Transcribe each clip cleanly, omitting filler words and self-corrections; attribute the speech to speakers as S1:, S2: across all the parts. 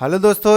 S1: Hello दोस्तों,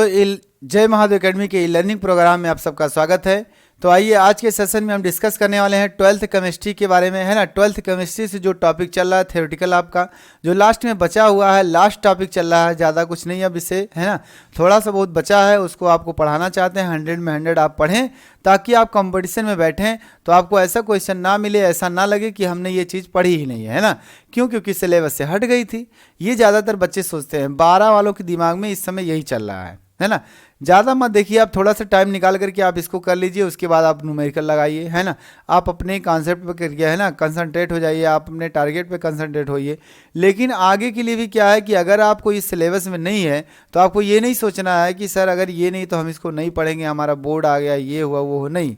S1: जय Mahadev academy के लर्निंग प्रोग्राम में आप सबका स्वागत है। तो आइए आज के सेशन में हम डिस्कस करने वाले हैं 12th केमिस्ट्री के बारे में, है ना। 12th केमिस्ट्री से जो टॉपिक चल रहा है थ्योरेटिकल, आपका जो लास्ट में बचा हुआ है, लास्ट टॉपिक चल रहा है, ज़्यादा कुछ नहीं अब इससे, है ना। थोड़ा सा बहुत बचा है, उसको आपको पढ़ाना चाहते हैं। 100 में 100 आप पढ़ें ताकि आप कंपटीशन में बैठें तो आपको ऐसा क्वेश्चन ना मिले, ऐसा ना लगे कि हमने ये चीज़ पढ़ी ही नहीं है ना। क्यों? क्योंकि सिलेबस से हट गई थी। ये ज़्यादातर बच्चे सोचते हैं, 12 वालों के दिमाग में इस समय यही चल रहा है ना। ज़्यादा मत देखिए, आप थोड़ा सा टाइम निकाल करके आप इसको कर लीजिए, उसके बाद आप न्यूमेरिकल लगाइए, है ना। आप अपने कॉन्सेप्ट पे करिए, है ना, कंसंट्रेट हो जाइए, आप अपने टारगेट पे कंसंट्रेट होइए। लेकिन आगे के लिए भी क्या है कि अगर आपको इस सिलेबस में नहीं है तो आपको ये नहीं सोचना है कि सर अगर ये नहीं तो हम इसको नहीं पढ़ेंगे, हमारा बोर्ड आ गया, ये हुआ वो हो। नहीं,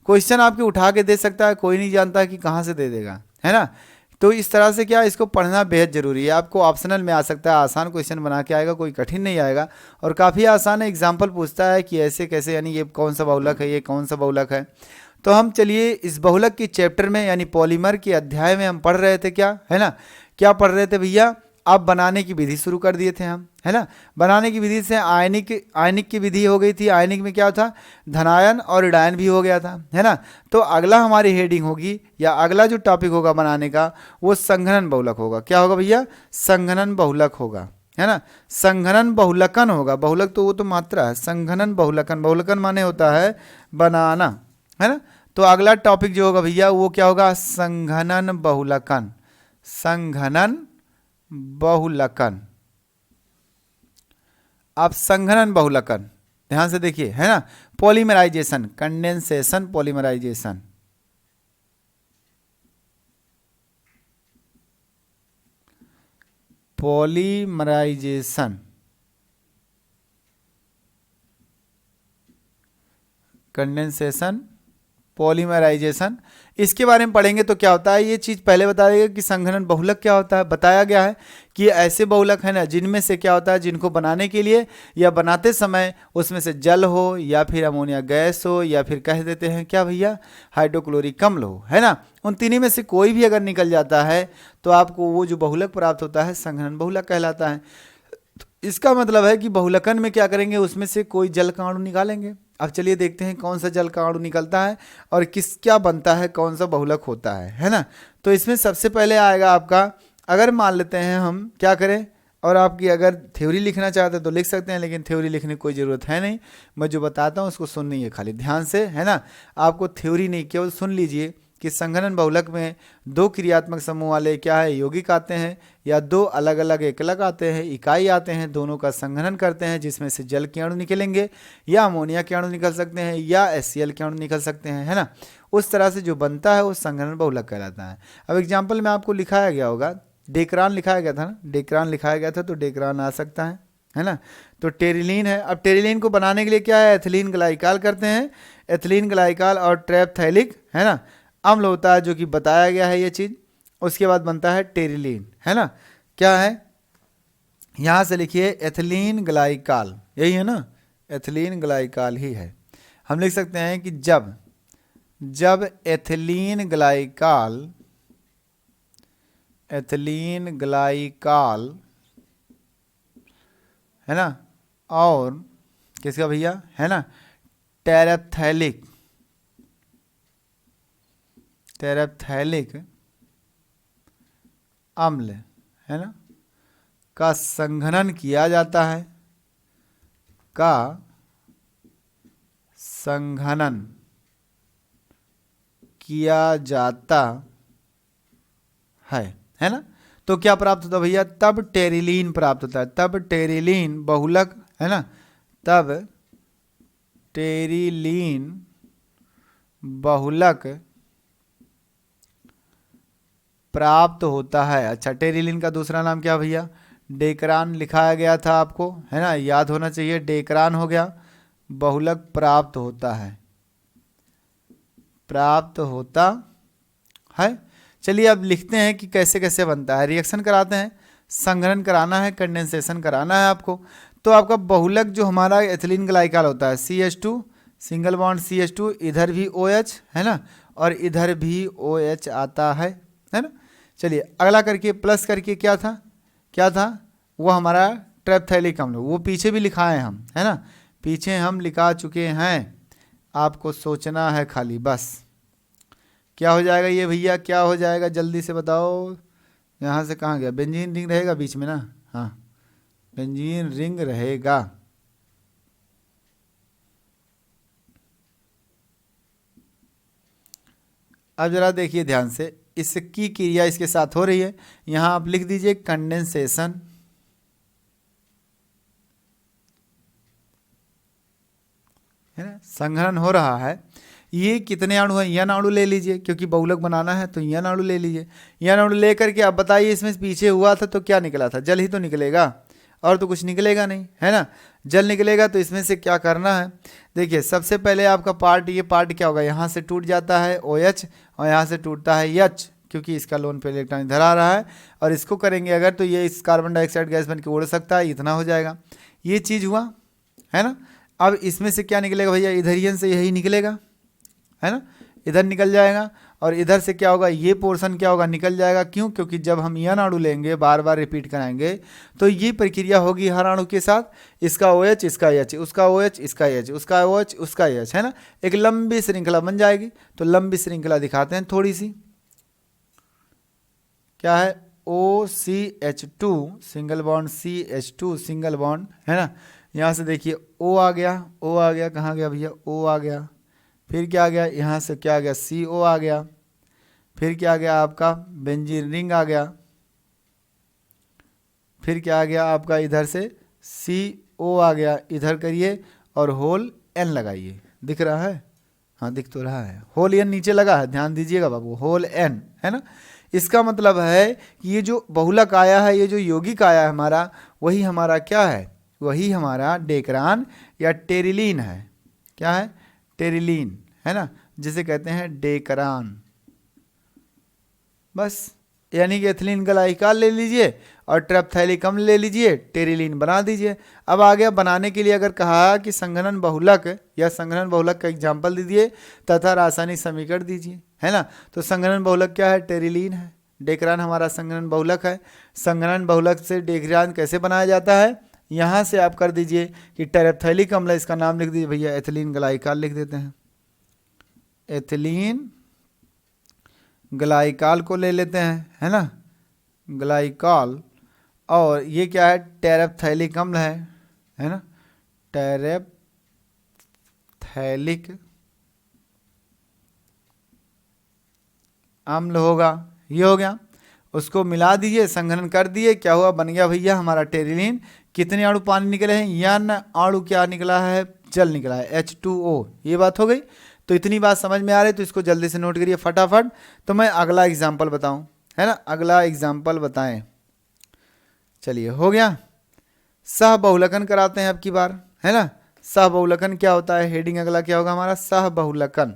S1: क्वेश्चन आपके उठा के दे सकता है, कोई नहीं जानता कि कहाँ से दे देगा, है ना। तो इस तरह से क्या, इसको पढ़ना बेहद ज़रूरी है। आपको ऑप्शनल में आ सकता है, आसान क्वेश्चन बना के आएगा, कोई कठिन नहीं आएगा और काफ़ी आसान है। एग्जाम्पल पूछता है कि ऐसे कैसे, यानी ये कौन सा बहुलक है, ये कौन सा बहुलक है। तो हम चलिए इस बहुलक की चैप्टर में यानी पॉलीमर के अध्याय में हम पढ़ रहे थे, क्या है ना, क्या पढ़ रहे थे भैया। अब बनाने की विधि शुरू कर दिए थे हम, है ना। बनाने की विधि से आयनिक की विधि हो गई थी। आयनिक में क्या था, धनायन और ऋणायन भी हो गया था, है ना। तो अगला हमारी हेडिंग होगी या अगला जो टॉपिक होगा बनाने का वो संघनन बहुलक होगा। क्या होगा भैया? संघनन बहुलक होगा, है ना। संघनन बहुलकन होगा। बहुलक तो वो तो मात्रा है, संघनन बहुलकन, बहुलकन माने होता है बनाना, है ना। तो अगला टॉपिक जो होगा भैया वो क्या होगा? संघनन बहुलकन। संघनन बहुलकन। आप संघनन बहुलकन ध्यान से देखिए, है ना। Polymerisation, condensation, polymerisation, polymerisation, condensation, polymerisation, इसके बारे में पढ़ेंगे। तो क्या होता है, ये चीज़ पहले बता देगा कि संघनन बहुलक क्या होता है। बताया गया है कि ऐसे बहुलक है ना जिनमें से क्या होता है, जिनको बनाने के लिए या बनाते समय उसमें से जल हो या फिर अमोनिया गैस हो या फिर कह देते हैं क्या भैया, हाइड्रोक्लोरिक अम्ल हो, है ना। उन तीनों में से कोई भी अगर निकल जाता है तो आपको वो जो बहुलक प्राप्त होता है संघनन बहुलक कहलाता है। तो इसका मतलब है कि बहुलकन में क्या करेंगे, उसमें से कोई जल का अणु निकालेंगे। अब चलिए देखते हैं कौन सा जल का अणु निकलता है और किस क्या बनता है, कौन सा बहुलक होता है ना। तो इसमें सबसे पहले आएगा आपका, अगर मान लेते हैं हम क्या करें, और आपकी अगर थ्योरी लिखना चाहते हैं तो लिख सकते हैं, लेकिन थ्योरी लिखने की कोई ज़रूरत है नहीं। मैं जो बताता हूँ उसको सुननी है खाली ध्यान से, है ना। आपको थ्योरी नहीं, केवल सुन लीजिए कि संघनन बहुलक में दो क्रियात्मक समूह वाले क्या है, यौगिक आते हैं, या दो अलग अलग एकलक आते हैं, इकाई आते हैं, दोनों का संघनन करते हैं जिसमें से जल के अणु निकलेंगे या अमोनिया के अणु निकल सकते हैं या HCl के अणु निकल सकते हैं, है ना। उस तरह से जो बनता है वो संघनन बहुलक कहलाता है। अब एग्जाम्पल में आपको लिखाया गया होगा, डेक्रान लिखाया गया था ना, डेक्रान लिखाया गया था तो डेक्रान आ सकता है ना। तो टेरिलीन है। अब टेरिलीन को बनाने के लिए क्या है, एथिलीन ग्लाइकाल करते हैं। एथिलीन ग्लाइकाल और ट्रेपथैलिक, है ना, अम्ल होता है जो कि बताया गया है ये चीज़। उसके बाद बनता है टेरिलीन, है ना। क्या है, यहाँ से लिखिए एथिलीन ग्लाइकाल, यही है ना, एथिलीन ग्लाइकाल ही है। हम लिख सकते हैं कि जब एथिलीन ग्लाइकाल, है ना, और किसका भैया, है ना, टेरेप्थैलिक अम्ल, है ना, का संघनन किया जाता है, है ना। तो क्या प्राप्त होता है भैया, तब टेरिलीन प्राप्त होता है। तब टेरिलीन बहुलक, है ना, तब टेरिलीन बहुलक प्राप्त होता है। अच्छा, टेरिलीन का दूसरा नाम क्या भैया, डेक्रान लिखाया गया था आपको, है ना, याद होना चाहिए, डेक्रान हो गया। बहुलक प्राप्त होता है। चलिए अब लिखते हैं कि कैसे कैसे बनता है। रिएक्शन कराते हैं, संघनन कराना है, कंडेंसेशन कराना है आपको। तो आपका बहुलक जो हमारा एथिलीन ग्लाइकाल होता है, CH2 सिंगल बॉन्ड CH2, इधर भी OH, है ना, और इधर भी OH आता है ना। चलिए अगला करके प्लस करके क्या था वो हमारा ट्रेपथैलिक अम्ल, वो पीछे भी लिखाए हम, है ना, पीछे हम लिखा चुके हैं, आपको सोचना है खाली बस। क्या हो जाएगा ये भैया, क्या हो जाएगा जल्दी से बताओ। यहाँ से कहाँ गया, बेंजीन रिंग रहेगा बीच में ना, हाँ बेंजीन रिंग रहेगा। अब जरा देखिए ध्यान से, इसकी क्रिया इसके साथ हो रही है, यहाँ आप लिख दीजिए कंडेंसेशन, है ना, संघनन हो रहा है। ये कितने अणु हैं, यन अणु ले लीजिए, क्योंकि बहुलक बनाना है तो यन अणु ले लीजिए। यन अणु लेकर के आप बताइए इसमें पीछे हुआ था तो क्या निकला था, जल ही तो निकलेगा, और तो कुछ निकलेगा नहीं, है ना। जल निकलेगा तो इसमें से क्या करना है, देखिए सबसे पहले आपका पार्ट, ये पार्ट क्या होगा, यहाँ से टूट जाता है OH और यहाँ से टूटता है H, क्योंकि इसका लोन पे इलेक्ट्रॉन इधर आ रहा है, और इसको करेंगे अगर तो ये इस कार्बन डाइऑक्साइड गैस बन के उड़ सकता है, इतना हो जाएगा, ये चीज़ हुआ, है ना। अब इसमें से क्या निकलेगा भैया, इधरियन से यही निकलेगा, है ना, इधर निकल जाएगा, और इधर से क्या होगा, ये पोर्शन क्या होगा, निकल जाएगा। क्यों, क्योंकि जब हम यन अणु लेंगे, बार बार रिपीट कराएंगे, तो ये प्रक्रिया होगी हर अणु के साथ, इसका OH इसका H, उसका OH इसका H, उसका OH उसका H, है ना, एक लंबी श्रृंखला बन जाएगी। तो लंबी श्रृंखला दिखाते हैं थोड़ी सी, क्या है, OCH2 single bond, CH2 single bond, है ना। यहाँ से देखिए O आ गया, O आ गया, कहाँ गया भैया, O आ गया, फिर क्या आ गया, यहाँ से क्या आ गया, CO आ गया, फिर क्या आ गया आपका बेंजीन रिंग आ गया, फिर क्या आ गया आपका इधर से CO आ गया, इधर करिए और होल N लगाइए, दिख रहा है, हाँ दिख तो रहा है, होल N नीचे लगा है, ध्यान दीजिएगा बाबू, होल N, है ना। इसका मतलब है कि ये जो बहुलक आया है, ये जो यौगिक आया है हमारा, वही हमारा क्या है, वही हमारा डेक्रान या टेरिलीन है। क्या है, टेरिलीन, है ना, जिसे कहते हैं डेक्रान। बस, यानी कि एथिलीन ग्लाइकॉल ले लीजिए और ट्रेपथैलिक अम्ल ले लीजिए, टेरिलीन बना दीजिए। अब आ गया बनाने के लिए, अगर कहा कि संघनन बहुलक या संघनन बहुलक का एग्जाम्पल दीजिए तथा रासायनिक समीकरण दीजिए, है ना। तो संघनन बहुलक क्या है, टेरिलीन है, डेक्रान हमारा संघनन बहुलक है। संघनन बहुलक से डेक्रान कैसे बनाया जाता है, यहाँ से आप कर दीजिए कि ट्रेपथैलिक अम्ल, इसका नाम लिख दीजिए भैया, एथिलीन ग्लाइकॉल लिख देते हैं, एथिलीन ग्लाइकॉल को ले लेते हैं, है ना, ग्लाइकॉल। और ये क्या है, टेरेप्थैलिक अम्ल है ना, टेरेप्थैलिक अम्ल होगा, ये हो गया। उसको मिला दीजिए, संघनन कर दिए, क्या हुआ, बन गया भैया हमारा टेरिलीन। कितने अणु पानी निकले हैं, यन अणु क्या निकला है, जल निकला है, H2O, ये बात हो गई। तो इतनी बात समझ में आ रही है, तो इसको जल्दी से नोट करिए फटाफट। तो मैं अगला एग्जाम्पल बताऊं, है ना, अगला एग्जाम्पल बताएं, चलिए हो गया। सह बहुलकन कराते हैं अब की बार, है ना। सह बहुलकन क्या होता है, हेडिंग अगला क्या होगा हमारा, सह बहुलकन।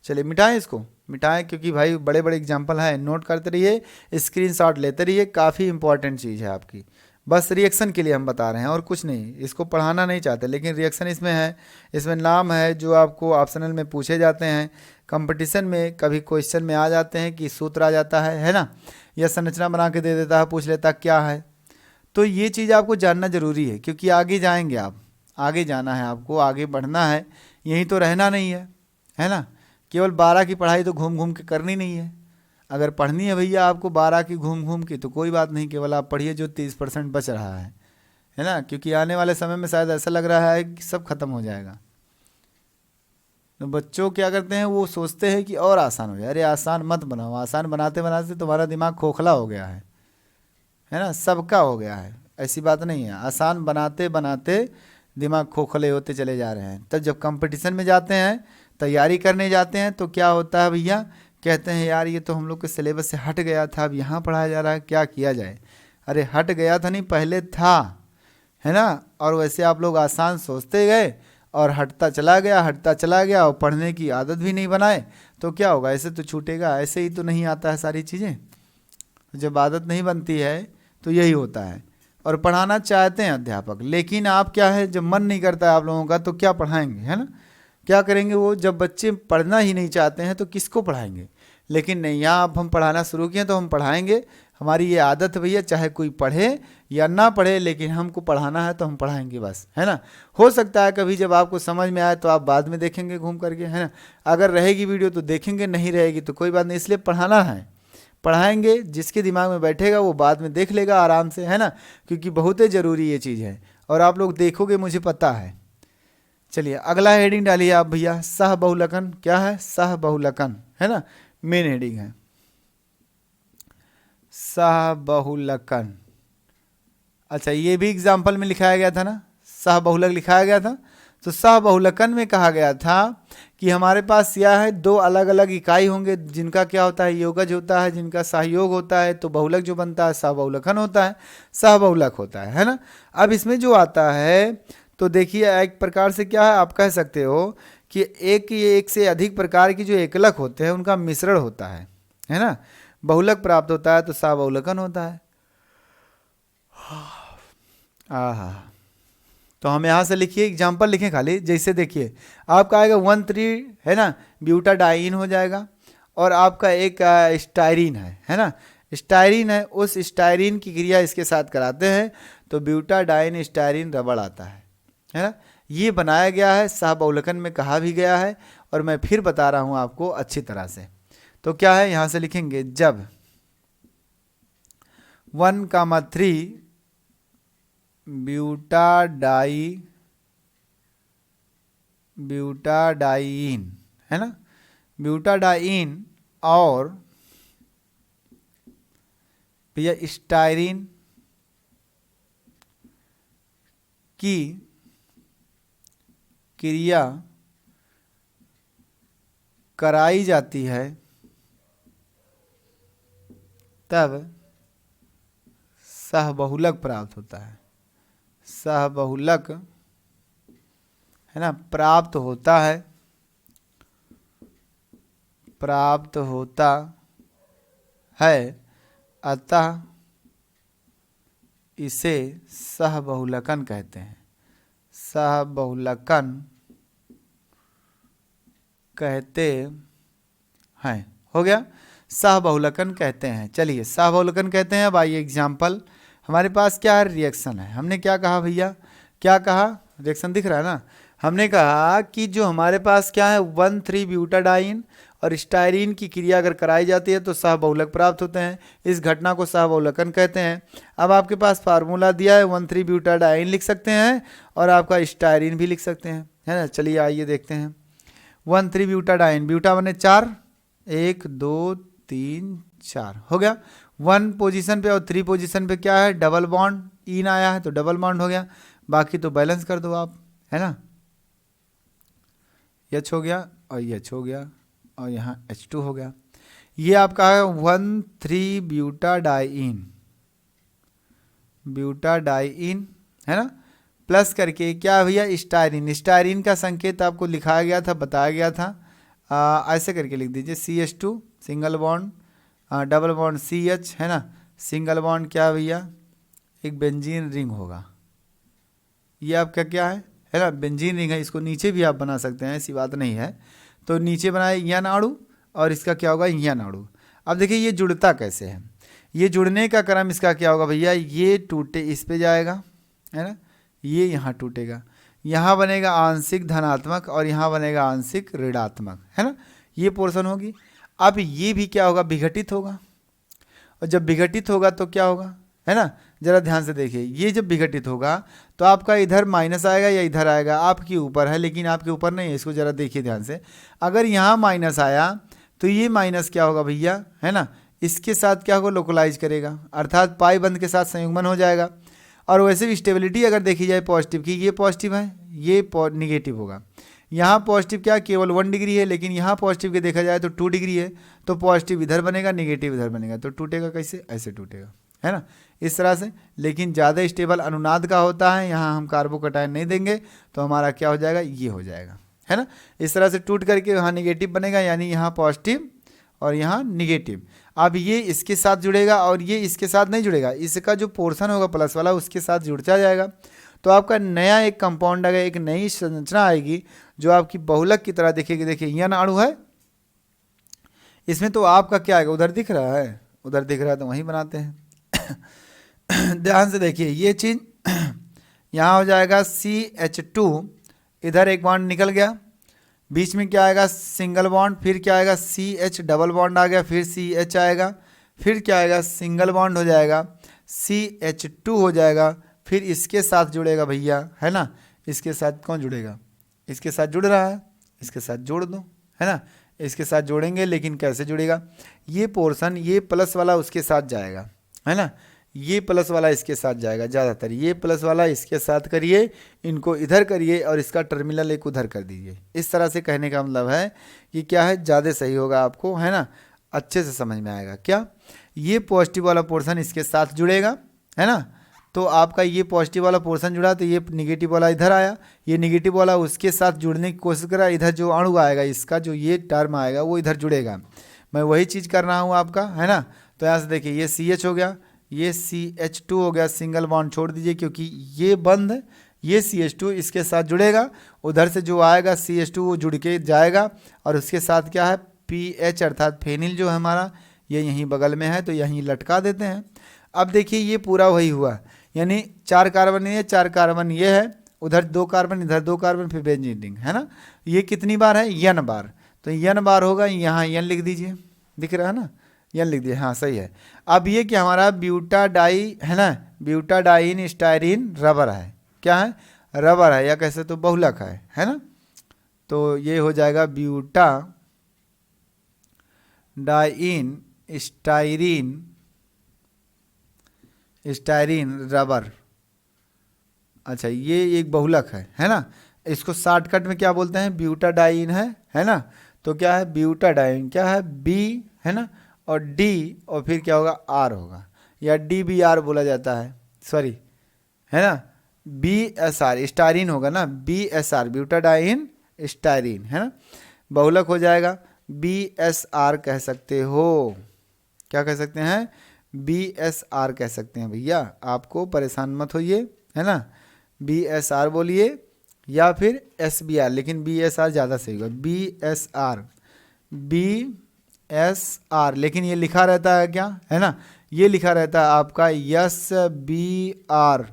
S1: चलिए मिटाएं इसको, मिटाएं, क्योंकि भाई बड़े बड़े एग्जाम्पल हैं, नोट करते रहिए, स्क्रीनशॉट लेते रहिए, काफ़ी इंपॉर्टेंट चीज़ है आपकी। बस रिएक्शन के लिए हम बता रहे हैं और कुछ नहीं, इसको पढ़ाना नहीं चाहते, लेकिन रिएक्शन इसमें है, इसमें नाम है जो आपको ऑप्शनल में पूछे जाते हैं, कंपटीशन में कभी क्वेश्चन में आ जाते हैं कि सूत्र आ जाता है ना, या संरचना बना के दे देता है, पूछ लेता क्या है। तो ये चीज़ आपको जानना ज़रूरी है, क्योंकि आगे जाएंगे आप, आगे जाना है आपको, आगे बढ़ना है, यहीं तो रहना नहीं है ना। केवल 12 की पढ़ाई तो घूम घूम के करनी नहीं है। अगर पढ़नी है भैया आपको 12 की घूम घूम के, तो कोई बात नहीं, केवल आप पढ़िए जो 30% बच रहा है ना, क्योंकि आने वाले समय में शायद ऐसा लग रहा है कि सब खत्म हो जाएगा। तो बच्चों क्या करते हैं, वो सोचते हैं कि और आसान हो जाए, अरे आसान मत बनाओ, आसान बनाते बनाते तुम्हारा दिमाग खोखला हो गया है ना, सबका हो गया है, ऐसी बात नहीं है। आसान बनाते बनाते दिमाग खोखले होते चले जा रहे हैं। तब जब कंपटीशन में जाते हैं, तैयारी करने जाते हैं, तो क्या होता है भैया, कहते हैं यार ये तो हम लोग के सिलेबस से हट गया था, अब यहाँ पढ़ाया जा रहा है, क्या किया जाए। अरे हट गया था नहीं, पहले था, है ना। और वैसे आप लोग आसान सोचते गए और हटता चला गया, और पढ़ने की आदत भी नहीं बनाए, तो क्या होगा, ऐसे तो छूटेगा, ऐसे ही तो नहीं आता है सारी चीज़ें। जब आदत नहीं बनती है तो यही होता है। और पढ़ाना चाहते हैं अध्यापक, लेकिन आप क्या है, जब मन नहीं करता है आप लोगों का, तो क्या पढ़ाएंगे, है ना, क्या करेंगे वो। जब बच्चे पढ़ना ही नहीं चाहते हैं तो किसको पढ़ाएंगे। लेकिन नहीं, यहाँ अब हम पढ़ाना शुरू किए तो हम पढ़ाएंगे, हमारी ये आदत है भैया, चाहे कोई पढ़े या ना पढ़े, लेकिन हमको पढ़ाना है तो हम पढ़ाएंगे बस, है ना। हो सकता है कभी जब आपको समझ में आए तो आप बाद में देखेंगे घूम करके, है ना। अगर रहेगी वीडियो तो देखेंगे, नहीं रहेगी तो कोई बात नहीं, इसलिए पढ़ाना है, पढ़ाएंगे। जिसके दिमाग में बैठेगा वो बाद में देख लेगा आराम से, है ना, क्योंकि बहुत ही ज़रूरी ये चीज़ है और आप लोग देखोगे, मुझे पता है। चलिए अगला हेडिंग डालिए आप भैया, सह बहुलकन। क्या है? सह बहुलकन, है ना, मेन हेडिंग है सह बहुलकन। अच्छा, ये भी एग्जाम्पल में लिखाया गया था ना, सह बहुलक लिखाया गया था। तो सह बहुलकन में कहा गया था कि हमारे पास यह है, दो अलग अलग इकाई होंगे जिनका क्या होता है, योगज होता है, जिनका सहयोग होता है, तो बहुलक जो बनता है सह बहुलकन होता है, सह बहुलक होता है ना। अब इसमें जो आता है तो देखिए, एक प्रकार से क्या है, आप कह सकते हो कि एक से अधिक प्रकार की जो एकलक होते हैं उनका मिश्रण होता है ना। बहुलक प्राप्त होता है तो सह बहुलकन होता है। आहा, तो हम यहाँ से लिखिए, एग्जाम्पल लिखें खाली। जैसे देखिए आपका आएगा 1,3 है ना, ब्यूटाडाइन हो जाएगा, और आपका एक स्टायरीन है ना, स्टायरीन है, उस स्टायरीन की क्रिया इसके साथ कराते हैं तो ब्यूटाडाइन स्टायरीन रबड़ आता है ना। ये बनाया गया है, सह बहुलकन में कहा भी गया है, और मैं फिर बता रहा हूँ आपको अच्छी तरह से। तो क्या है, यहाँ से लिखेंगे, जब 1,3 ब्यूटाडाइन है ना, ब्यूटाडाइन और भैया स्टायरीन की क्रिया कराई जाती है तब सह बहुलक प्राप्त होता है। सह बहुलक है ना, प्राप्त होता है, अतः इसे सह बहुलकन कहते हैं। सह बहुलकन कहते हैं, हो गया, सह बहुलकन कहते हैं। चलिए सह बहुलकन कहते हैं। अब आइए एग्जाम्पल, हमारे पास क्या है, रिएक्शन है। हमने क्या कहा भैया, क्या कहा, रिएक्शन दिख रहा है ना। हमने कहा कि जो हमारे पास क्या है, 1,3 ब्यूटाडाइन और स्टायरीन की क्रिया अगर कराई जाती है तो सह बहुलक प्राप्त होते हैं। इस घटना को सह बहुलकन कहते हैं। अब आपके पास फार्मूला दिया है, 1,3 ब्यूटाडाइन लिख सकते हैं और आपका स्टायरीन भी लिख सकते हैं, है ना। चलिए आइए देखते हैं, 1,3 ब्यूटाडाइन, ब्यूटा बने 4, 1 2 3 4 हो गया। 1 पोजीशन पे और 3 पोजीशन पे क्या है, डबल बॉन्ड, इन आया है तो डबल बॉन्ड हो गया। बाकी तो बैलेंस कर दो आप, है ना, H हो गया और H हो गया और यहाँ H2 हो गया। ये आपका है 1,3 ब्यूटाडाइन है ना, प्लस करके क्या भैया, स्टायरीन। स्टायरीन का संकेत आपको लिखाया गया था, बताया गया था, ऐसे करके लिख दीजिए, CH2 single bond, double bond CH है ना, सिंगल बॉन्ड क्या भैया, एक बेंजीन रिंग होगा। ये आपका क्या है ना, बेंजीन रिंग है। इसको नीचे भी आप बना सकते हैं, ऐसी बात नहीं है। तो नीचे बनाए यन अणु और इसका क्या होगा, यन अणु। अब देखिए ये जुड़ता कैसे है, ये जुड़ने का क्रम इसका क्या होगा भैया, ये टूटे इस पे जाएगा, है ना, ये यहाँ टूटेगा, यहाँ बनेगा आंशिक धनात्मक और यहाँ बनेगा आंशिक ऋणात्मक, है ना, ये पोर्शन होगी। अब ये भी क्या होगा, विघटित होगा, और जब विघटित होगा तो क्या होगा, है ना, जरा ध्यान से देखिए, ये जब विघटित होगा तो आपका इधर माइनस आएगा या इधर आएगा, आपके ऊपर है, लेकिन आपके ऊपर नहीं है। इसको जरा देखिए ध्यान से, अगर यहाँ माइनस आया तो ये माइनस क्या होगा भैया, है ना, इसके साथ क्या होगा, लोकलाइज करेगा, अर्थात पाई बंद के साथ संयुग्मन हो जाएगा। और वैसे भी स्टेबिलिटी अगर देखी जाए पॉजिटिव की, ये पॉजिटिव है, ये निगेटिव होगा। यहाँ पॉजिटिव क्या, केवल 1 डिग्री है, लेकिन यहाँ पॉजिटिव के देखा जाए तो 2 डिग्री है, तो पॉजिटिव इधर बनेगा, निगेटिव इधर बनेगा, तो टूटेगा कैसे, ऐसे टूटेगा, है ना, इस तरह से। लेकिन ज़्यादा स्टेबल अनुनाद का होता है, यहाँ हम कार्बोकटायन नहीं देंगे तो हमारा क्या हो जाएगा, ये हो जाएगा, है ना। इस तरह से टूट करके यहाँ निगेटिव बनेगा, यानी यहाँ पॉजिटिव और यहाँ निगेटिव। अब ये इसके साथ जुड़ेगा और ये इसके साथ नहीं जुड़ेगा, इसका जो पोर्शन होगा प्लस वाला उसके साथ जुड़ता जाएगा। तो आपका नया एक कंपाउंड आएगा, एक नई संरचना आएगी जो आपकी बहुलक की तरह दिखेगी। देखिए यन अणु है, इसमें तो आपका क्या आएगा, उधर दिख रहा है, उधर दिख रहा है तो वहीं बनाते हैं। ध्यान से देखिए ये चीज़ यहाँ हो जाएगा CH2, इधर एक बॉन्ड निकल गया, बीच में क्या आएगा सिंगल बॉन्ड, फिर क्या आएगा CH डबल बॉन्ड आ गया, फिर CH आएगा, फिर क्या आएगा सिंगल बॉन्ड हो जाएगा, CH2 हो जाएगा, फिर इसके साथ जुड़ेगा भैया, है ना, इसके साथ कौन जुड़ेगा, इसके साथ जुड़ रहा है, इसके साथ जोड़ दो, है ना, इसके साथ जोड़ेंगे, लेकिन कैसे जुड़ेगा, ये पोर्शन ये प्लस वाला उसके साथ जाएगा, है ना, ये प्लस वाला इसके साथ जाएगा, ज़्यादातर ये प्लस वाला इसके साथ करिए, इनको इधर करिए और इसका टर्मिनल एक उधर कर दीजिए। इस तरह से कहने का मतलब है कि क्या है, ज़्यादा सही होगा आपको, है ना, अच्छे से समझ में आएगा। क्या ये पॉजिटिव वाला पोर्शन इसके साथ जुड़ेगा, है ना, तो आपका ये पॉजिटिव वाला पोर्शन जुड़ा तो ये निगेटिव वाला इधर आया, ये निगेटिव वाला उसके साथ जुड़ने की कोशिश करा, इधर जो अणु आएगा इसका जो ये टर्म आएगा वो इधर जुड़ेगा। मैं वही चीज़ कर रहा हूँ आपका, है ना। तो यहाँ से देखिए ये CH हो गया, ये CH2 हो गया, सिंगल बॉन्ड छोड़ दीजिए क्योंकि ये बंद, ये CH2 इसके साथ जुड़ेगा, उधर से जो आएगा CH2 वो जुड़ के जाएगा और उसके साथ क्या है PH अर्थात फेनिल जो है हमारा ये यहीं बगल में है तो यहीं लटका देते हैं। अब देखिए ये पूरा वही हुआ, यानी 4 कार्बन ये 4 कार्बन ये है, उधर 2 कार्बन इधर 2 कार्बन फिर बेंजीन रिंग, है ना। ये कितनी बार है N बार, तो N बार होगा, यहाँ N लिख दीजिए, दिख रहा है ना, N लिख दिए, हाँ सही है। अब ये कि हमारा ब्यूटाडाई है ना, ब्यूटाडाइन स्टायरीन रबर है, क्या है रबर है या कैसे तो बहुलक है ना। तो ये हो जाएगा ब्यूटाडाइन स्टायरीन रबर। अच्छा ये एक बहुलक है ना। इसको शॉर्टकट में क्या बोलते हैं, ब्यूटाडाइन है ना। तो क्या है ब्यूटाडाइन, क्या है B है ना, और D और फिर क्या होगा R होगा, या DBR बोला जाता है, सॉरी है ना, BSR स्टायरीन होगा ना, BSR ब्यूटाडाइन स्टायरीन, है ना। बहुलक हो जाएगा BSR कह सकते हो, क्या कह सकते हैं BSR कह सकते हैं भैया, आपको परेशान मत होइए, है ना। BSR बोलिए या फिर SBR, लेकिन BSR ज़्यादा सही होगा, BSR, लेकिन ये लिखा रहता है क्या, है ना, ये लिखा रहता है आपका SBR